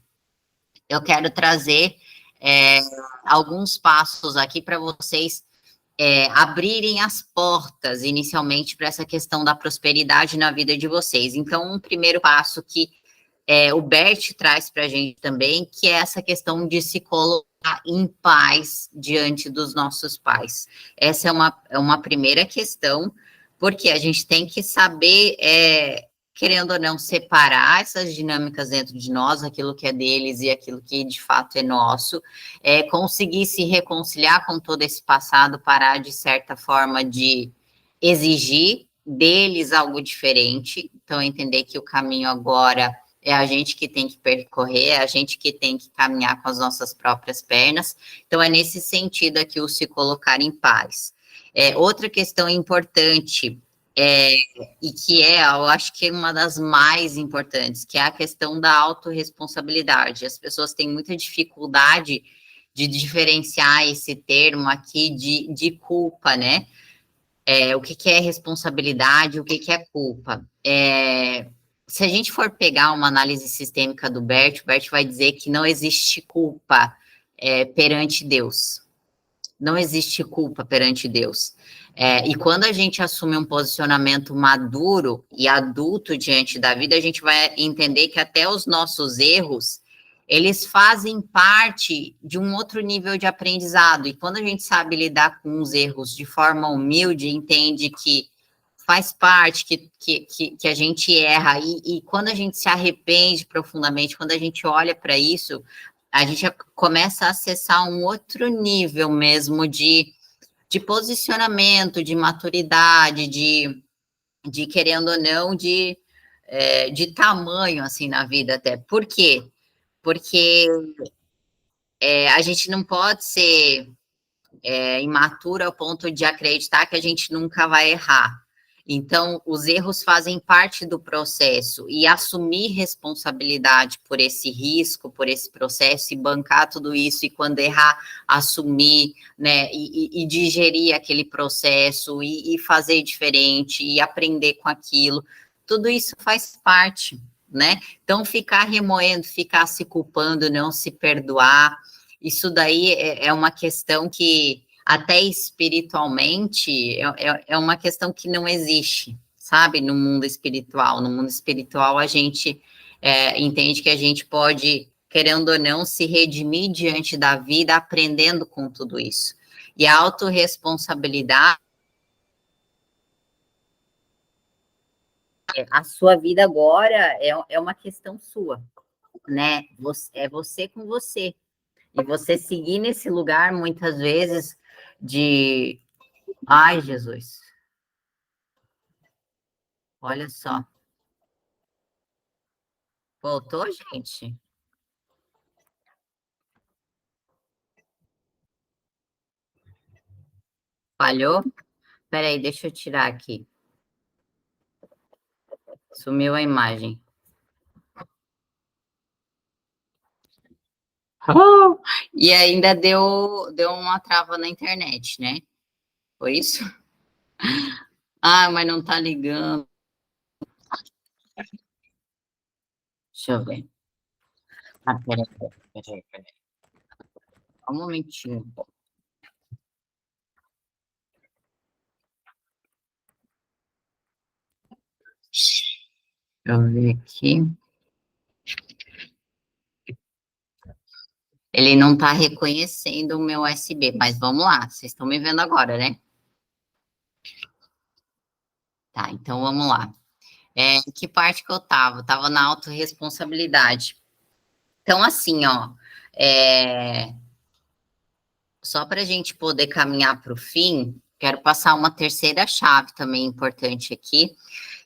Speaker 1: eu quero trazer alguns passos aqui para vocês abrirem as portas, inicialmente, para essa questão da prosperidade na vida de vocês. Então, um primeiro passo que o Bert traz para a gente também, que é essa questão de se colocar em paz diante dos nossos pais. Essa é uma primeira questão, porque a gente tem que saber querendo ou não, separar essas dinâmicas dentro de nós, aquilo que é deles e aquilo que de fato é nosso, conseguir se reconciliar com todo esse passado, parar de certa forma de exigir deles algo diferente, então entender que o caminho agora é a gente que tem que percorrer, é a gente que tem que caminhar com as nossas próprias pernas, então é nesse sentido aqui o se colocar em paz. Outra questão importante, e que eu acho que é uma das mais importantes, que é a questão da autorresponsabilidade. As pessoas têm muita dificuldade de diferenciar esse termo aqui de culpa, né? O que é responsabilidade, o que é culpa. Se a gente for pegar uma análise sistêmica do Bert, o Bert vai dizer que não existe culpa perante Deus. Não existe culpa perante Deus. E quando a gente assume um posicionamento maduro e adulto diante da vida, a gente vai entender que até os nossos erros, eles fazem parte de um outro nível de aprendizado. E quando a gente sabe lidar com os erros de forma humilde, entende que faz parte, que a gente erra, e quando a gente se arrepende profundamente, quando a gente olha para isso, a gente começa a acessar um outro nível mesmo de posicionamento, de maturidade, de querendo ou não, de tamanho, assim, na vida até. Por quê? Porque a gente não pode ser imaturo ao ponto de acreditar que a gente nunca vai errar. Então, os erros fazem parte do processo e assumir responsabilidade por esse risco, por esse processo e bancar tudo isso e quando errar, assumir, né, e digerir aquele processo e fazer diferente e aprender com aquilo, tudo isso faz parte, né? Então, ficar remoendo, ficar se culpando, não se perdoar, isso daí é uma questão que até espiritualmente, é uma questão que não existe, sabe, no mundo espiritual. No mundo espiritual, a gente entende que a gente pode, querendo ou não, se redimir diante da vida, aprendendo com tudo isso. E a autorresponsabilidade, a sua vida agora é uma questão sua, né? É você com você. E você seguir nesse lugar, muitas vezes, de... Ai, Jesus. Olha só. Voltou, gente? Falhou? Peraí, deixa eu tirar aqui. Sumiu a imagem. Oh! E ainda deu uma trava na internet, né? Foi isso? Ah, mas não tá ligando. Deixa eu ver. Ah, peraí. Um momentinho. Deixa eu ver aqui. Ele não está reconhecendo o meu USB, mas vamos lá, vocês estão me vendo agora, né? Tá, então vamos lá. Que parte que eu estava? Estava na autorresponsabilidade. Então, assim, ó, só para a gente poder caminhar para o fim, quero passar uma terceira chave também importante aqui,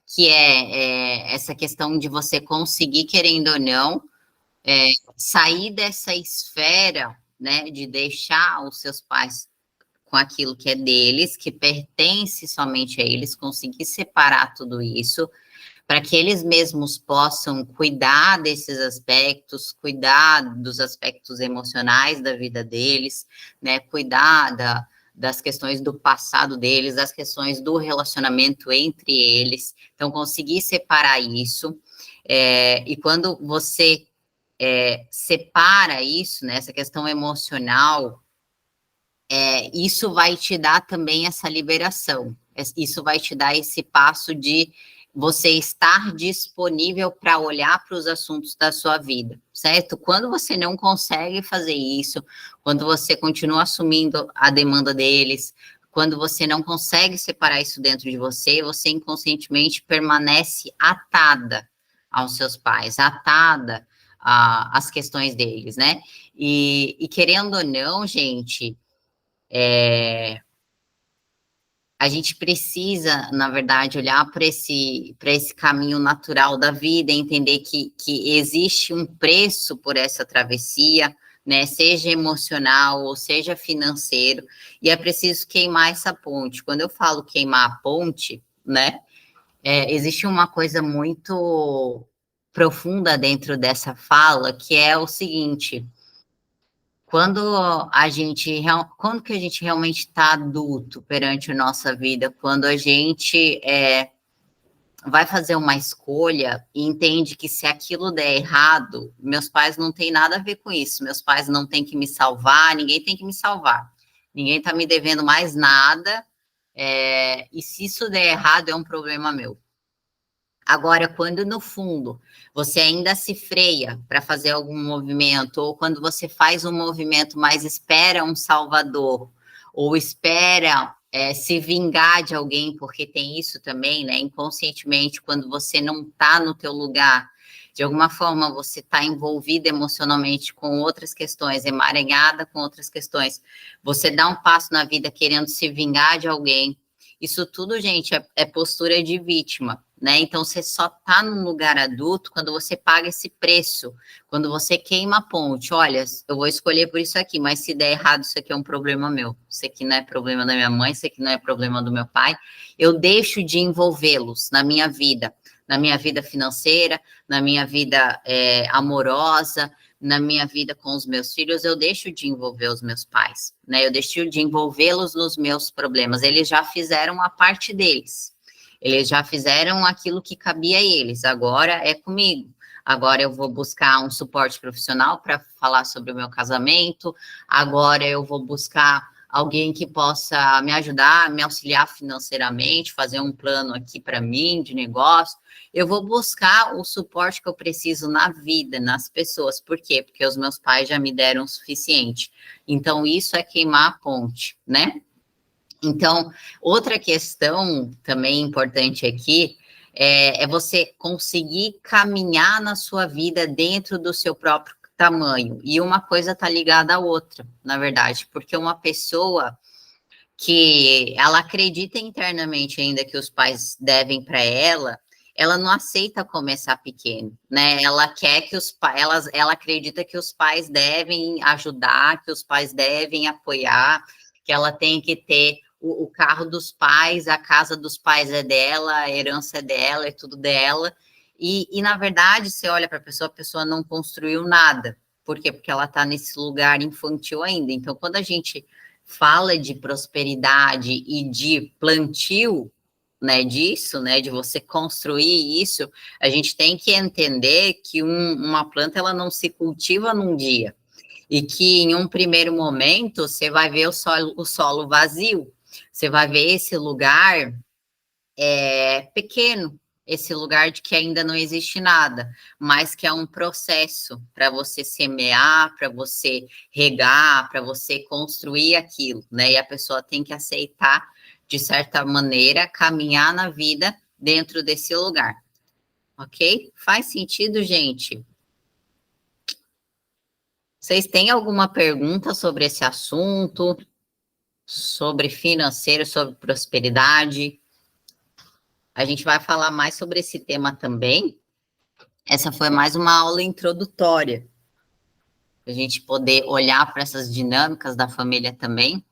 Speaker 1: que é essa questão de você conseguir, querendo ou não, sair dessa esfera, né, de deixar os seus pais com aquilo que é deles, que pertence somente a eles, conseguir separar tudo isso, para que eles mesmos possam cuidar desses aspectos, cuidar dos aspectos emocionais da vida deles, né, cuidar das questões do passado deles, das questões do relacionamento entre eles, então conseguir separar isso, e quando você separa isso, né, essa questão emocional, isso vai te dar também essa liberação, isso vai te dar esse passo de você estar disponível para olhar para os assuntos da sua vida, certo? Quando você não consegue fazer isso, quando você continua assumindo a demanda deles, quando você não consegue separar isso dentro de você, você inconscientemente permanece atada aos seus pais, atada às questões deles, né? E querendo ou não, gente, a gente precisa, na verdade, olhar para esse caminho natural da vida, entender que existe um preço por essa travessia, né? Seja emocional ou seja financeiro, e é preciso queimar essa ponte. Quando eu falo queimar a ponte, né? Existe uma coisa muito profunda dentro dessa fala, que é o seguinte: quando quando que a gente realmente está adulto perante a nossa vida? Quando a gente vai fazer uma escolha e entende que se aquilo der errado, meus pais não têm nada a ver com isso, meus pais não têm que me salvar, ninguém tem que me salvar, ninguém está me devendo mais nada, e se isso der errado é um problema meu. Agora, quando no fundo você ainda se freia para fazer algum movimento, ou quando você faz um movimento, mas espera um salvador, ou espera se vingar de alguém, porque tem isso também, né? Inconscientemente, quando você não está no teu lugar, de alguma forma você está envolvida emocionalmente com outras questões, emaranhada com outras questões, você dá um passo na vida querendo se vingar de alguém. Isso tudo, gente, é postura de vítima, né? Então, você só está num lugar adulto quando você paga esse preço, quando você queima a ponte. Olha, eu vou escolher por isso aqui, mas se der errado, isso aqui é um problema meu. Isso aqui não é problema da minha mãe, isso aqui não é problema do meu pai. Eu deixo de envolvê-los na minha vida financeira, na minha vida amorosa, na minha vida com os meus filhos, eu deixo de envolver os meus pais, né? Eu deixo de envolvê-los nos meus problemas. Eles já fizeram a parte deles. Eles já fizeram aquilo que cabia a eles. Agora é comigo. Agora eu vou buscar um suporte profissional para falar sobre o meu casamento. Agora eu vou buscar alguém que possa me ajudar, me auxiliar financeiramente, fazer um plano aqui para mim de negócio. Eu vou buscar o suporte que eu preciso na vida, nas pessoas. Por quê? Porque os meus pais já me deram o suficiente. Então, isso é queimar a ponte, né? Então, outra questão também importante aqui é você conseguir caminhar na sua vida dentro do seu próprio tamanho. E uma coisa está ligada à outra, na verdade, porque uma pessoa que ela acredita internamente ainda que os pais devem para ela não aceita começar pequeno, né? Ela quer que os pais, ela acredita que os pais devem ajudar, que os pais devem apoiar, que ela tem que ter o carro dos pais, a casa dos pais é dela, a herança é dela, é tudo dela. Na verdade, você olha para a pessoa não construiu nada. Por quê? Porque ela está nesse lugar infantil ainda. Então, quando a gente fala de prosperidade e de plantio, né, disso, né, de você construir isso, a gente tem que entender que uma planta ela não se cultiva num dia e que em um primeiro momento você vai ver o solo vazio, você vai ver esse lugar pequeno, esse lugar de que ainda não existe nada, mas que é um processo para você semear, para você regar, para você construir aquilo, né? E a pessoa tem que aceitar, de certa maneira, caminhar na vida dentro desse lugar, ok? Faz sentido, gente? Vocês têm alguma pergunta sobre esse assunto, sobre financeiro, sobre prosperidade? A gente vai falar mais sobre esse tema também. Essa foi mais uma aula introdutória, para a gente poder olhar para essas dinâmicas da família também.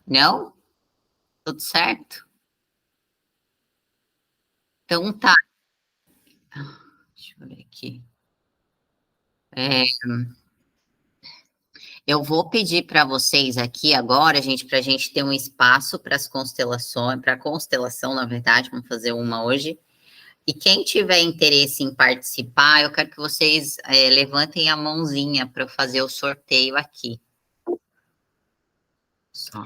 Speaker 1: Não? Tudo certo? Então tá. Deixa eu ver aqui. Eu vou pedir para vocês aqui agora, gente, para a gente ter um espaço para as constelações, para a constelação, na verdade, vamos fazer uma hoje. E quem tiver interesse em participar, eu quero que vocês levantem a mãozinha para eu fazer o sorteio aqui. Só.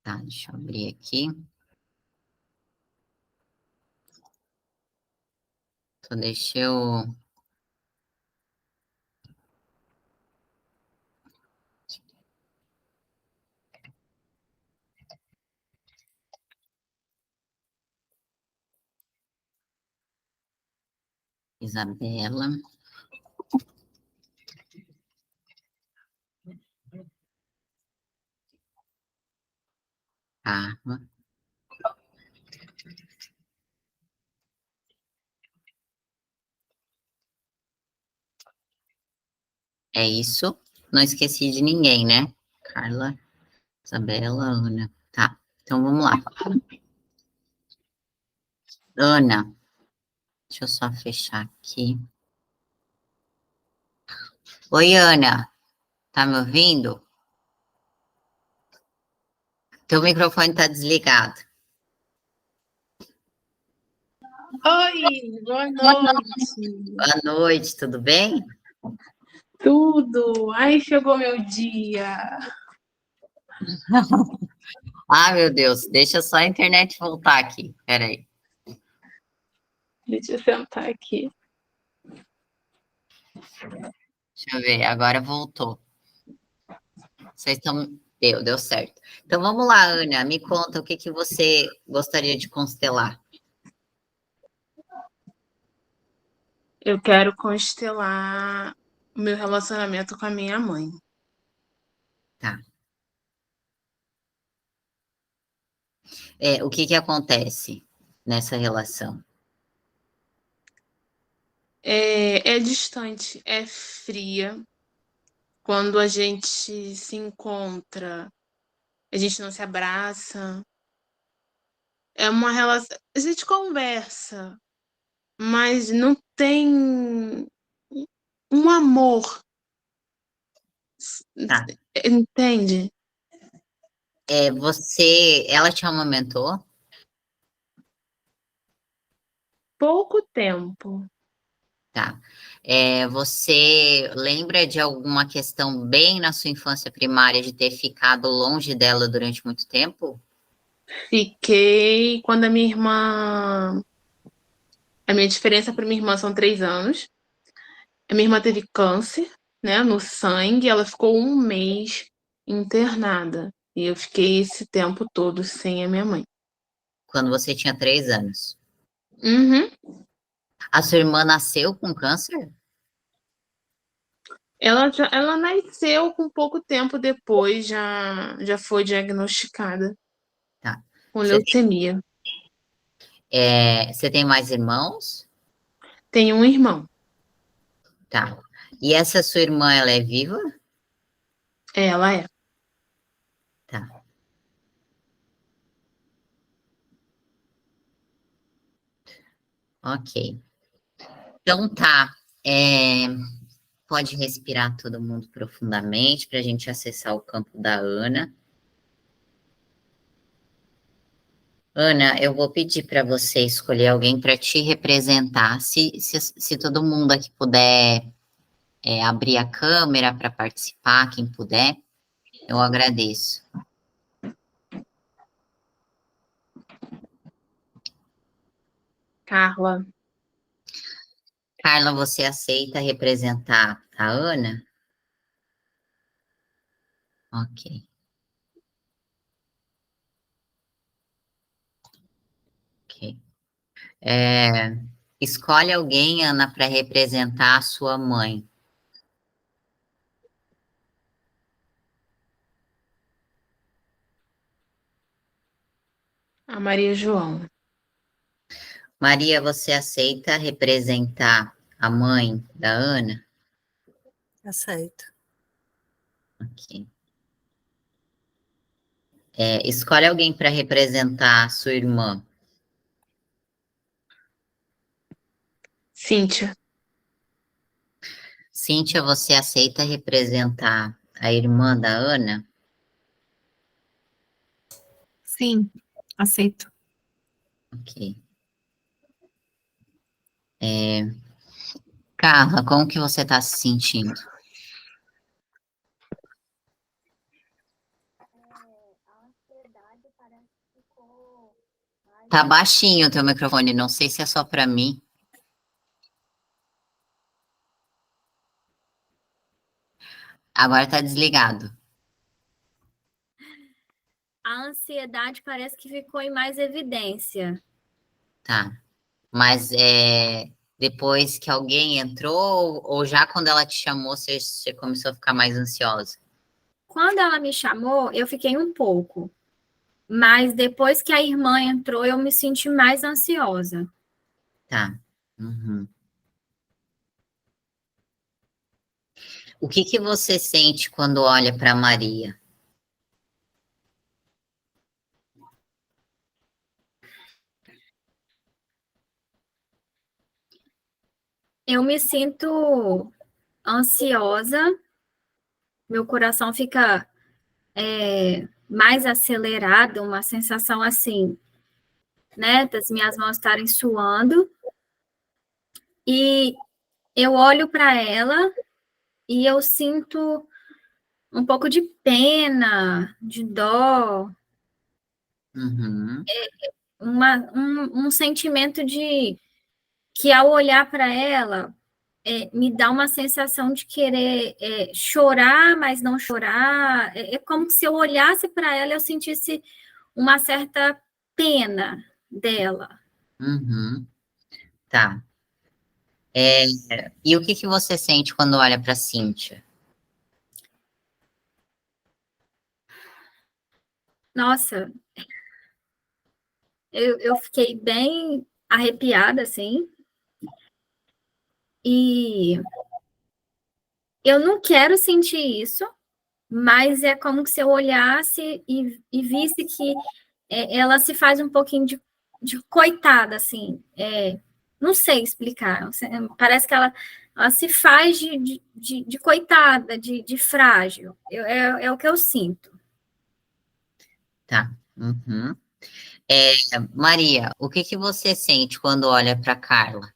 Speaker 1: Tá, deixa eu abrir aqui. Só deixa eu... Isabela. Carla. É isso. Não esqueci de ninguém, né? Carla, Isabela, Ana. Tá, então vamos lá. Ana, deixa eu só fechar aqui. Oi, Ana, tá me ouvindo? Teu microfone tá desligado.
Speaker 2: Oi, boa noite.
Speaker 1: Boa noite, tudo bem?
Speaker 2: Tudo. Ai, chegou meu dia.
Speaker 1: Ah, meu Deus, deixa só a internet voltar aqui. Peraí.
Speaker 2: Deixa eu sentar aqui.
Speaker 1: Deixa eu ver, agora voltou. Vocês estão. Deu certo. Então vamos lá, Ana, me conta o que que você gostaria de constelar.
Speaker 2: Eu quero constelar o meu relacionamento com a minha mãe.
Speaker 1: Tá. O que que acontece nessa relação?
Speaker 2: É distante, é fria. Quando a gente se encontra, a gente não se abraça. É uma relação. A gente conversa, mas não tem um amor.
Speaker 1: Tá.
Speaker 2: Entende?
Speaker 1: Ela te amamentou?
Speaker 2: Pouco tempo.
Speaker 1: Tá. Você lembra de alguma questão bem na sua infância primária de ter ficado longe dela durante muito tempo?
Speaker 2: Fiquei quando a minha irmã. A minha diferença para minha irmã são 3 anos. A minha irmã teve câncer, né, no sangue. Ela ficou um mês internada. E eu fiquei esse tempo todo sem a minha mãe.
Speaker 1: Quando você tinha 3 anos.
Speaker 2: Uhum.
Speaker 1: A sua irmã nasceu com câncer?
Speaker 2: Ela nasceu com pouco tempo depois, já foi diagnosticada
Speaker 1: Tá.
Speaker 2: com
Speaker 1: Você tem,
Speaker 2: leucemia.
Speaker 1: você tem mais irmãos?
Speaker 2: Tem um irmão.
Speaker 1: Tá. E essa sua irmã, ela é viva?
Speaker 2: Ela é.
Speaker 1: Tá. Ok. Então tá. Pode respirar todo mundo profundamente para a gente acessar o campo da Ana. Ana, eu vou pedir para você escolher alguém para te representar. Se todo mundo aqui puder abrir a câmera para participar, quem puder, eu agradeço.
Speaker 2: Carla.
Speaker 1: Carla, você aceita representar a Ana? Ok. Ok. Escolhe alguém, Ana, para representar a sua mãe.
Speaker 2: A Maria João.
Speaker 1: Maria, você aceita representar a mãe da Ana?
Speaker 3: Aceito.
Speaker 1: Ok. Escolhe alguém para representar a sua irmã.
Speaker 2: Cíntia.
Speaker 1: Cíntia, você aceita representar a irmã da Ana?
Speaker 3: Sim, aceito.
Speaker 1: Ok. Carla, como que você está se sentindo? Tá baixinho o teu microfone, não sei se é só para mim. Agora tá desligado.
Speaker 4: A ansiedade parece que ficou em mais evidência.
Speaker 1: Tá. Mas depois que alguém entrou, ou já quando ela te chamou, você começou a ficar mais ansiosa?
Speaker 4: Quando ela me chamou, eu fiquei um pouco. Mas depois que a irmã entrou, eu me senti mais ansiosa.
Speaker 1: Tá. Uhum. O que que você sente quando olha para Maria?
Speaker 4: Eu me sinto ansiosa, meu coração fica mais acelerado, uma sensação assim, né, das minhas mãos estarem suando. E eu olho para ela e eu sinto um pouco de pena, de dó,
Speaker 1: Uhum.
Speaker 4: um sentimento de que ao olhar para ela me dá uma sensação de querer chorar, mas não chorar. É como se eu olhasse para ela e eu sentisse uma certa pena dela.
Speaker 1: Uhum. Tá. E o que que você sente quando olha para Cíntia?
Speaker 4: Nossa, eu fiquei bem arrepiada, assim, e eu não quero sentir isso, mas é como se eu olhasse e visse que ela se faz um pouquinho de coitada, assim, não sei explicar, parece que ela se faz de coitada, de frágil, é o que eu sinto.
Speaker 1: Tá. Uhum. Maria, o que que você sente quando olha para Carla?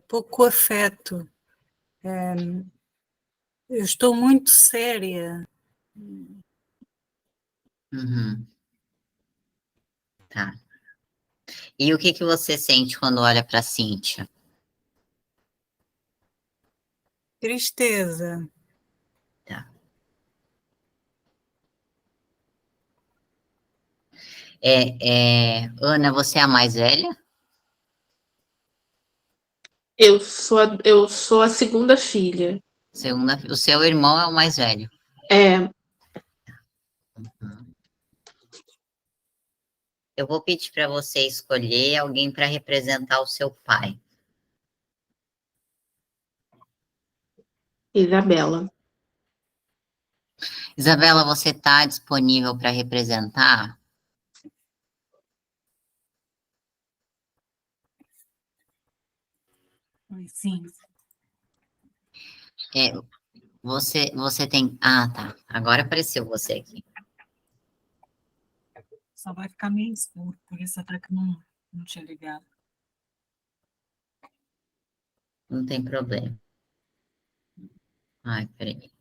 Speaker 3: Pouco afeto. Eu estou muito séria.
Speaker 1: Uhum. Tá. E o que que você sente quando olha para Cíntia?
Speaker 3: Tristeza.
Speaker 1: Tá. Ana, você é a mais velha?
Speaker 2: Eu sou a segunda filha.
Speaker 1: O seu irmão é o mais velho.
Speaker 2: É,
Speaker 1: Uhum. Eu vou pedir para você escolher alguém para representar o seu pai.
Speaker 2: Isabela.
Speaker 1: Isabela, você está disponível para representar?
Speaker 3: Sim.
Speaker 1: É, você tem. Ah, tá. Agora apareceu você aqui.
Speaker 3: Só vai ficar meio escuro, por isso até que não tinha ligado.
Speaker 1: Não tem problema. Ai, peraí.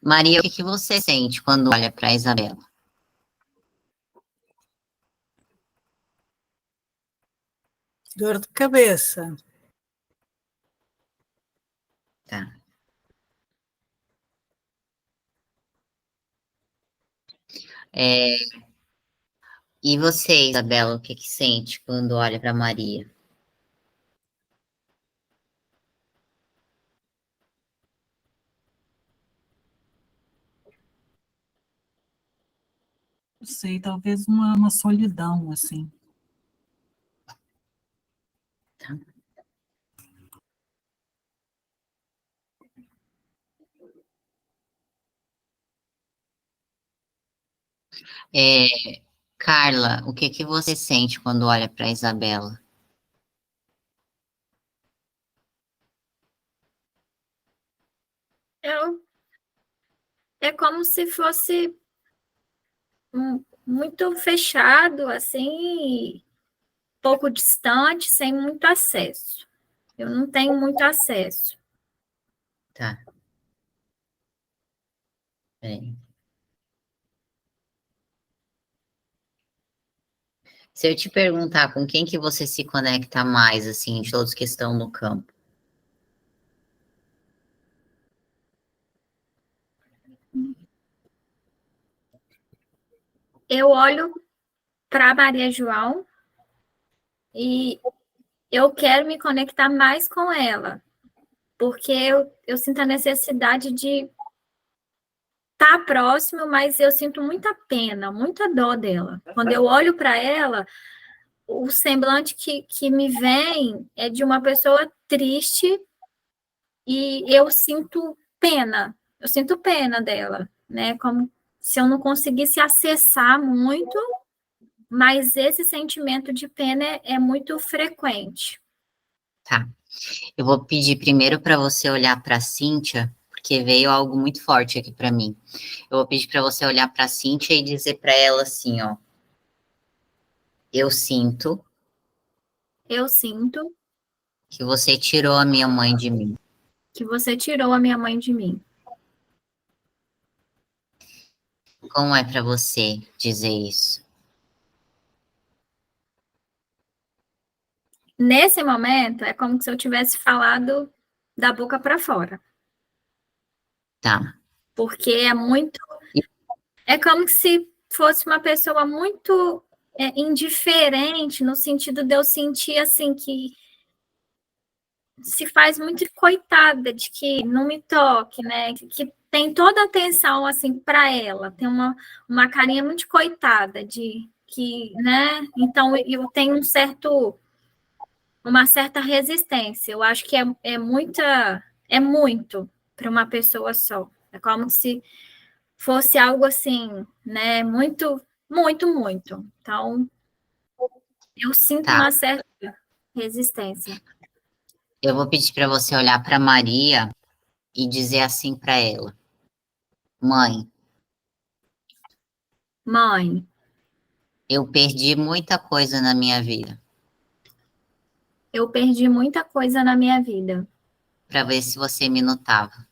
Speaker 1: Maria, o que que você sente quando olha para Isabela?
Speaker 3: Dor de cabeça.
Speaker 1: Tá. É, e você, Isabela, o que que sente quando olha para Maria?
Speaker 3: Não sei, talvez uma solidão, assim.
Speaker 1: Tá. É, Carla, o que que você sente quando olha para Isabela?
Speaker 4: É como se fosse muito fechado, assim, pouco distante, sem muito acesso. Eu não tenho muito acesso.
Speaker 1: Tá. Peraí. Se eu te perguntar com quem que você se conecta mais, assim, de todos que estão no campo?
Speaker 4: Eu olho para Maria João e eu quero me conectar mais com ela, porque eu sinto a necessidade de estar próximo, mas eu sinto muita pena, muita dó dela. Quando eu olho para ela, o semblante que me vem é de uma pessoa triste e eu sinto pena dela, né? Como se eu não conseguisse acessar muito, mas esse sentimento de pena é muito frequente.
Speaker 1: Tá. Eu vou pedir primeiro para você olhar para a Cíntia, porque veio algo muito forte aqui para mim. Eu vou pedir para você olhar para a Cíntia e dizer para ela assim, ó. Eu sinto que você tirou a minha mãe de mim.
Speaker 4: que você tirou a minha mãe de mim.
Speaker 1: Como é para você dizer isso?
Speaker 4: Nesse momento, é como se eu tivesse falado da boca para fora.
Speaker 1: Tá.
Speaker 4: Porque é como se fosse uma pessoa muito indiferente, no sentido de eu sentir assim que se faz muito coitada de que não me toque, né? Que tem toda a atenção assim para ela, tem uma carinha muito coitada de que, né? Então eu tenho uma certa resistência. Eu acho que é muito para uma pessoa só. É como se fosse algo assim, né? Muito, muito, muito. Então, eu sinto
Speaker 1: Tá.
Speaker 4: uma certa resistência.
Speaker 1: Eu vou pedir para você olhar para Maria e dizer assim para ela: Mãe,
Speaker 4: Mãe,
Speaker 1: eu perdi muita coisa na minha vida
Speaker 4: eu perdi muita coisa na minha vida
Speaker 1: para ver se você me notava.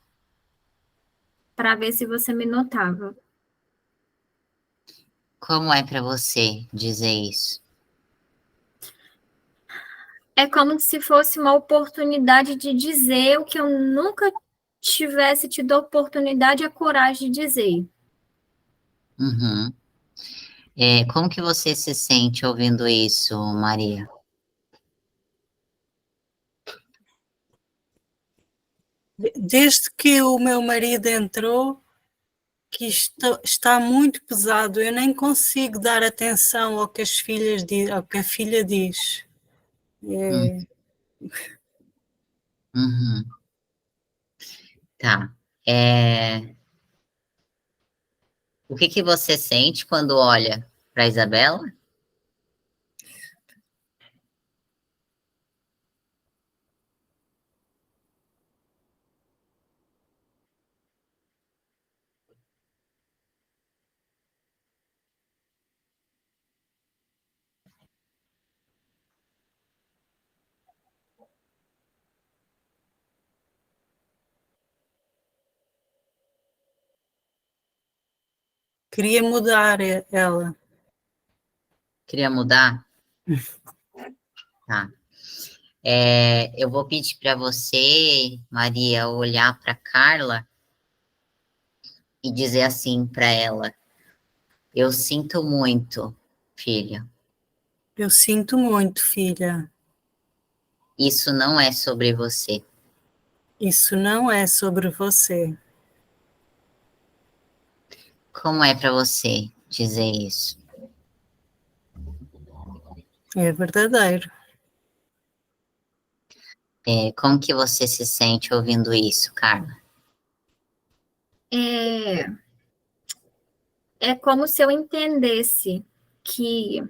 Speaker 4: para ver se você me notava.
Speaker 1: Como é para você dizer isso?
Speaker 4: É como se fosse uma oportunidade de dizer o que eu nunca tivesse tido a oportunidade e a coragem de dizer.
Speaker 1: Uhum. Como que você se sente ouvindo isso, Maria?
Speaker 3: Desde que o meu marido entrou, que isto está muito pesado, eu nem consigo dar atenção ao que ao que a filha diz.
Speaker 1: Uhum. Tá. O que que você sente quando olha para Isabela?
Speaker 3: Queria mudar ela.
Speaker 1: Queria mudar? Tá. Eu vou pedir para você, Maria, olhar para Carla e dizer assim para ela: Eu sinto muito, filha.
Speaker 3: Eu sinto muito, filha.
Speaker 1: Isso não é sobre você.
Speaker 3: Isso não é sobre você.
Speaker 1: Como é para você dizer isso?
Speaker 3: É verdadeiro.
Speaker 1: Como que você se sente ouvindo isso, Carla?
Speaker 4: É como se eu entendesse que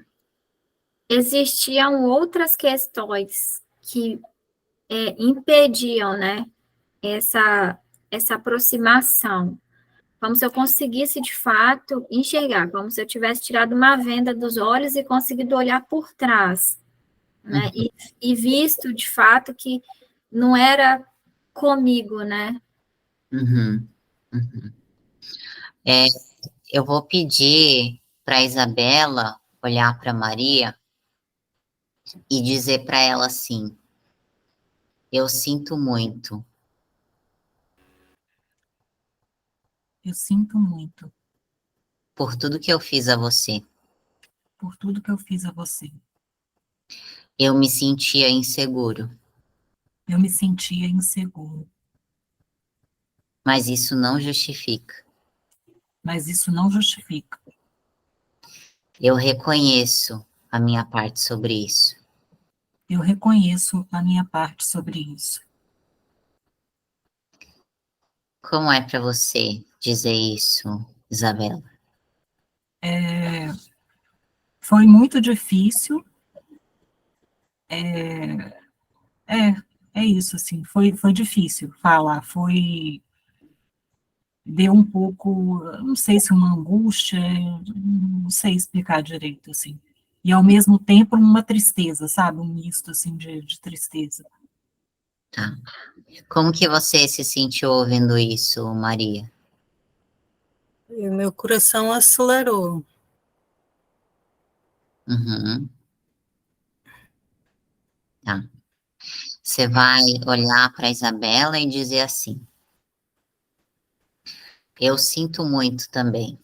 Speaker 4: existiam outras questões que impediam, né, essa aproximação. Como se eu conseguisse, de fato, enxergar, como se eu tivesse tirado uma venda dos olhos e conseguido olhar por trás, né, e visto, de fato, que não era comigo, né?
Speaker 1: Uhum, uhum. Eu vou pedir para Isabela olhar para Maria e dizer para ela assim: eu sinto muito.
Speaker 5: Eu sinto muito
Speaker 1: Por tudo que eu fiz a você.
Speaker 5: por tudo que eu fiz a você.
Speaker 1: Eu me sentia inseguro,
Speaker 5: Eu me sentia inseguro,
Speaker 1: mas isso não justifica.
Speaker 5: mas isso não justifica.
Speaker 1: Eu reconheço a minha parte sobre isso.
Speaker 5: Eu reconheço a minha parte sobre isso.
Speaker 1: Como é para você dizer isso, Isabela?
Speaker 5: Foi muito difícil. É, é, é isso, assim, foi difícil falar, deu um pouco, não sei se uma angústia, não sei explicar direito, assim. E ao mesmo tempo uma tristeza, sabe? Um misto, assim, de tristeza.
Speaker 1: Tá. Como que você se sentiu ouvindo isso, Maria?
Speaker 3: E o meu coração acelerou.
Speaker 1: Uhum. Tá. Você vai olhar para Isabela e dizer assim: eu sinto muito também.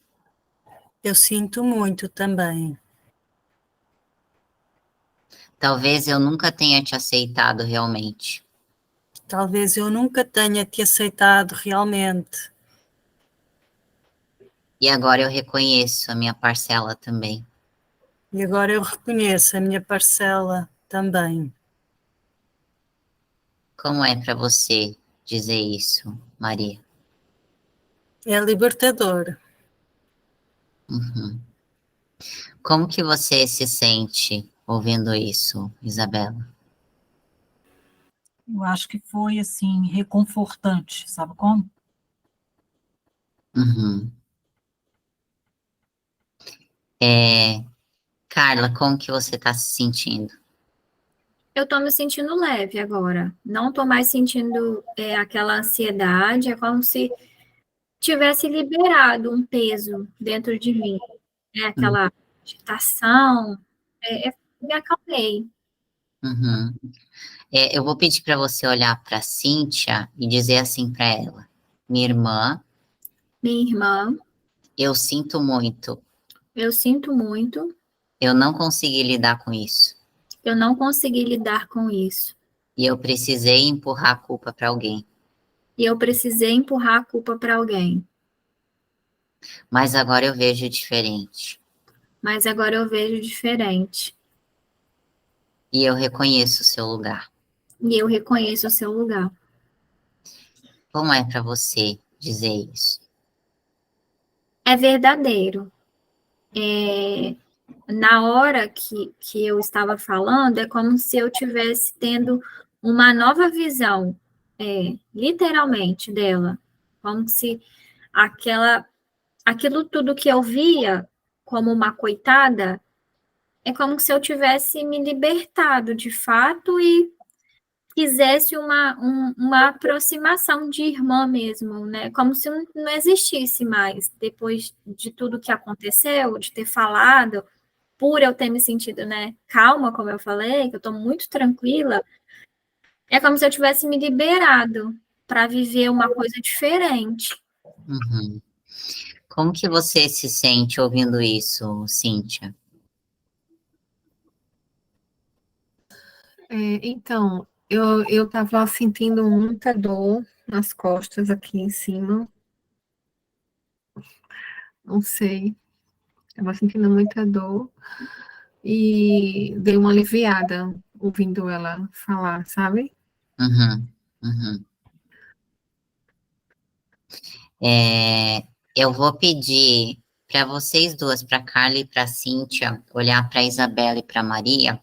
Speaker 3: Eu sinto muito também.
Speaker 1: Talvez eu nunca tenha te aceitado realmente.
Speaker 3: Talvez eu nunca tenha te aceitado realmente.
Speaker 1: E agora eu reconheço a minha parcela também.
Speaker 3: E agora eu reconheço a minha parcela também.
Speaker 1: Como é para você dizer isso, Maria?
Speaker 3: É libertador.
Speaker 1: Uhum. Como que você se sente ouvindo isso, Isabela?
Speaker 5: Eu acho que foi, assim, reconfortante, sabe como?
Speaker 1: Uhum. Carla, como que você está se sentindo?
Speaker 4: Eu tô me sentindo leve agora. Não tô mais sentindo aquela ansiedade. É como se tivesse liberado um peso dentro de mim. Aquela agitação. Me acalmei.
Speaker 1: Uhum. Eu vou pedir para você olhar para Cíntia e dizer assim para ela: minha irmã,
Speaker 4: Minha irmã,
Speaker 1: eu sinto muito,
Speaker 4: eu sinto muito.
Speaker 1: eu não consegui lidar com isso.
Speaker 4: Eu não consegui lidar com isso.
Speaker 1: E eu precisei empurrar a culpa para alguém.
Speaker 4: E eu precisei empurrar a culpa para alguém.
Speaker 1: Mas agora eu vejo diferente.
Speaker 4: Mas agora eu vejo diferente.
Speaker 1: E eu reconheço o seu lugar.
Speaker 4: E eu reconheço o seu lugar.
Speaker 1: Como é para você dizer isso?
Speaker 4: É verdadeiro. Na hora que eu estava falando, é como se eu tivesse tendo uma nova visão, literalmente, dela. Como se aquilo tudo que eu via como uma coitada, é como se eu tivesse me libertado de fato e quisesse uma aproximação de irmã mesmo, né? Como se não existisse mais, depois de tudo que aconteceu, de ter falado, por eu ter me sentido, né, calma, como eu falei, que eu tô muito tranquila, é como se eu tivesse me liberado para viver uma coisa diferente.
Speaker 1: Uhum. Como que você se sente ouvindo isso, Cíntia?
Speaker 2: Então, eu estava sentindo muita dor nas costas aqui em cima. Não sei. Estava sentindo muita dor e dei uma aliviada ouvindo ela falar, sabe?
Speaker 1: Uhum. Uhum. Eu vou pedir para vocês duas, para Carla e para Cíntia, olhar para Isabela e para Maria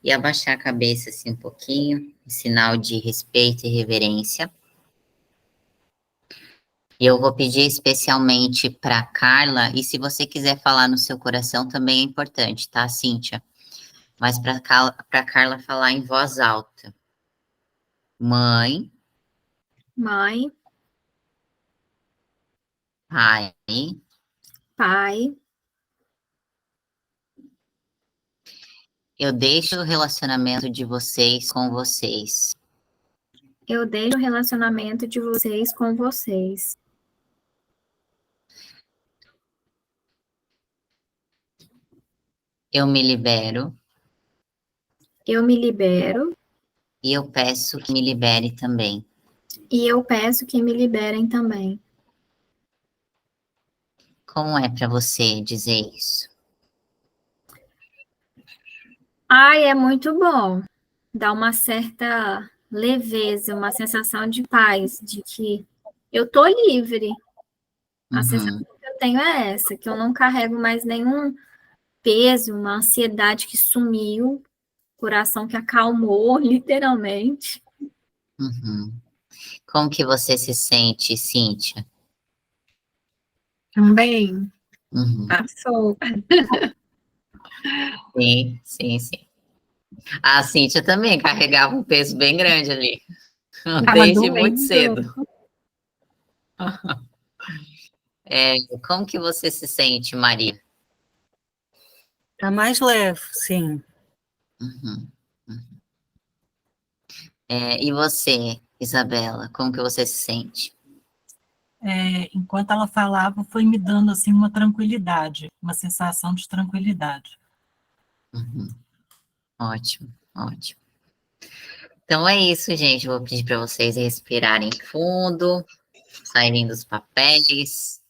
Speaker 1: e abaixar a cabeça assim um pouquinho, em sinal de respeito e reverência. E eu vou pedir especialmente para Carla, e se você quiser falar no seu coração também é importante, tá, Cíntia? Mas para Carla falar em voz alta. Mãe,
Speaker 4: Mãe,
Speaker 1: pai,
Speaker 4: pai,
Speaker 1: Eu deixo o relacionamento de vocês com vocês.
Speaker 4: Eu deixo o relacionamento de vocês com vocês.
Speaker 1: Eu me libero
Speaker 4: Eu me libero
Speaker 1: e eu peço que me libere também.
Speaker 4: e eu peço que me liberem também.
Speaker 1: Como é para você dizer isso?
Speaker 4: Ai, é muito bom. Dá uma certa leveza, uma sensação de paz, de que eu tô livre. A sensação que eu tenho é essa, que eu não carrego mais nenhum peso, uma ansiedade que sumiu, coração que acalmou, literalmente.
Speaker 1: Uhum. Como que você se sente, Cíntia?
Speaker 2: Também
Speaker 1: Uhum.
Speaker 2: passou.
Speaker 1: Sim, sim, sim. A Cíntia também carregava um peso bem grande ali, desde muito cedo. Como que você se sente, Maria?
Speaker 3: Está mais leve, sim.
Speaker 1: Uhum. Uhum. E você, Isabela, como que você se sente?
Speaker 5: Enquanto ela falava, foi me dando assim uma tranquilidade, uma sensação de tranquilidade.
Speaker 1: Uhum. Ótimo, ótimo. Então é isso, gente. Vou pedir para vocês respirarem fundo, saírem dos papéis.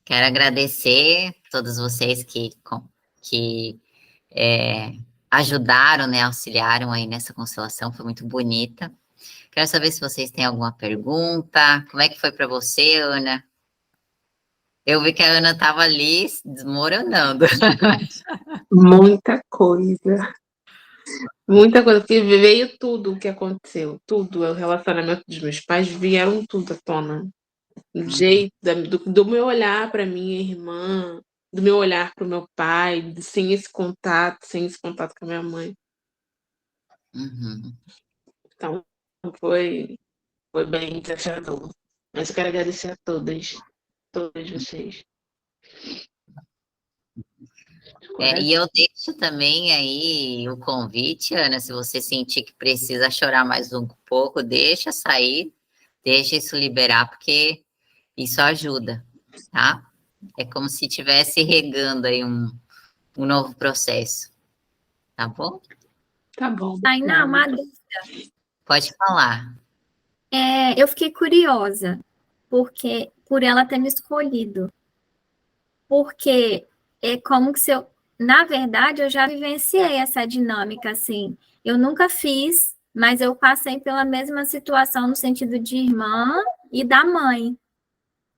Speaker 1: Quero agradecer a todos vocês que ajudaram, né, auxiliaram aí nessa constelação, foi muito bonita. Quero saber se vocês têm alguma pergunta. Como é que foi para você, Ana? Eu vi que a Ana estava ali desmoronando.
Speaker 2: Muita coisa. Muita coisa, porque veio tudo o que aconteceu, tudo, o relacionamento dos meus pais vieram tudo à tona. Do jeito, do meu olhar para minha irmã, do meu olhar para o meu pai, sem esse contato com a minha mãe.
Speaker 1: Uhum.
Speaker 2: Então, foi bem desafiador. Mas eu quero agradecer a todas vocês.
Speaker 1: E eu deixo também aí o convite, Ana, se você sentir que precisa chorar mais um pouco, deixa sair, deixa isso liberar, porque isso ajuda, tá? É como se estivesse regando aí um novo processo, tá bom?
Speaker 2: Tá bom.
Speaker 4: Tainá, uma dúvida.
Speaker 1: Pode falar.
Speaker 4: Eu fiquei curiosa, porque por ela ter me escolhido. Porque é como que se eu, na verdade, eu já vivenciei essa dinâmica assim. Eu nunca fiz, mas eu passei pela mesma situação no sentido de irmã e da mãe.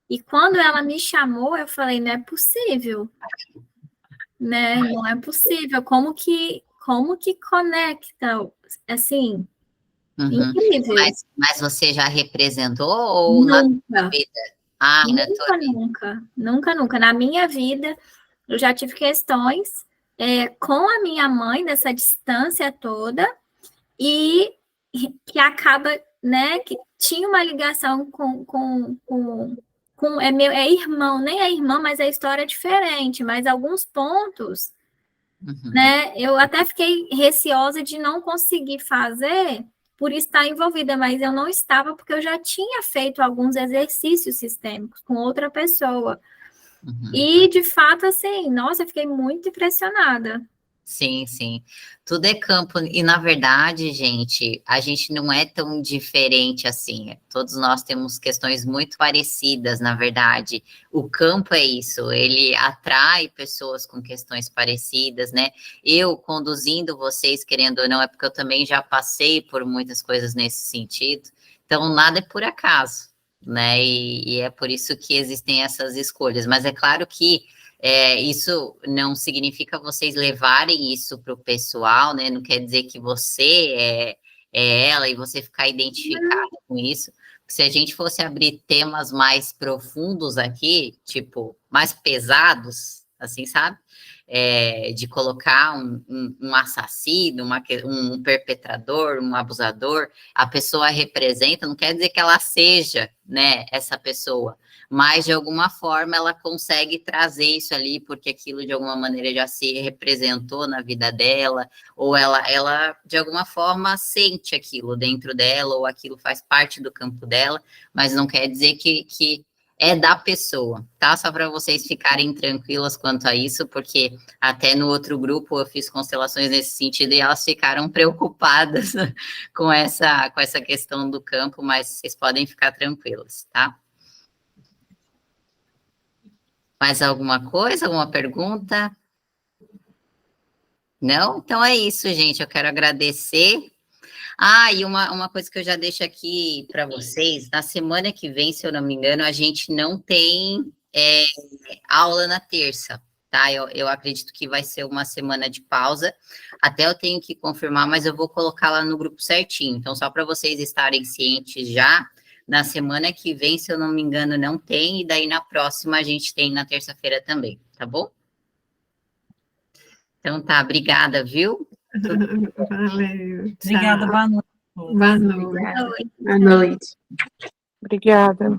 Speaker 4: E quando ela me chamou, eu falei, não é possível, né? Não é possível. Como que conecta, assim,
Speaker 1: Uhum.
Speaker 4: incrível.
Speaker 1: Mas você já representou ou na
Speaker 4: Nunca.
Speaker 1: vida? Ah, na tua vida.
Speaker 4: Nunca. Na minha vida, eu já tive questões com a minha mãe nessa distância toda e que acaba, né, que tinha uma ligação é irmão, nem é irmã, mas a história é diferente, mas alguns pontos,
Speaker 1: Uhum.
Speaker 4: né, eu até fiquei receosa de não conseguir fazer por estar envolvida, mas eu não estava porque eu já tinha feito alguns exercícios sistêmicos com outra pessoa.
Speaker 1: Uhum.
Speaker 4: E, de fato, assim, nossa, eu fiquei muito impressionada.
Speaker 1: Sim, sim. Tudo é campo. E, na verdade, gente, a gente não é tão diferente assim. Todos nós temos questões muito parecidas, na verdade. O campo é isso, ele atrai pessoas com questões parecidas, né? Eu conduzindo vocês, querendo ou não, é porque eu também já passei por muitas coisas nesse sentido. Então, nada é por acaso, né? E é por isso que existem essas escolhas. Mas é claro que isso não significa vocês levarem isso para o pessoal, né? Não quer dizer que você é ela e você ficar identificado com isso. Se a gente fosse abrir temas mais profundos aqui, tipo, mais pesados, assim, sabe? De colocar um assassino, um perpetrador, um abusador, a pessoa representa, não quer dizer que ela seja, né, essa pessoa, mas de alguma forma ela consegue trazer isso ali, porque aquilo de alguma maneira já se representou na vida dela, ou ela de alguma forma sente aquilo dentro dela, ou aquilo faz parte do campo dela, mas não quer dizer que é da pessoa, tá? Só para vocês ficarem tranquilas quanto a isso, porque até no outro grupo eu fiz constelações nesse sentido e elas ficaram preocupadas com essa questão do campo, mas vocês podem ficar tranquilas, tá? Mais alguma coisa? Alguma pergunta? Não? Então é isso, gente. Eu quero agradecer. E uma coisa que eu já deixo aqui para vocês, na semana que vem, se eu não me engano, a gente não tem aula na terça, tá? Eu acredito que vai ser uma semana de pausa, até eu tenho que confirmar, mas eu vou colocar lá no grupo certinho. Então, só para vocês estarem cientes já, na semana que vem, se eu não me engano, não tem, e daí na próxima a gente tem na terça-feira também, tá bom? Então tá, obrigada, viu?
Speaker 3: Valeu.
Speaker 5: Obrigada, boa noite.
Speaker 3: Boa noite.
Speaker 4: Boa noite.
Speaker 2: Boa noite. Obrigada.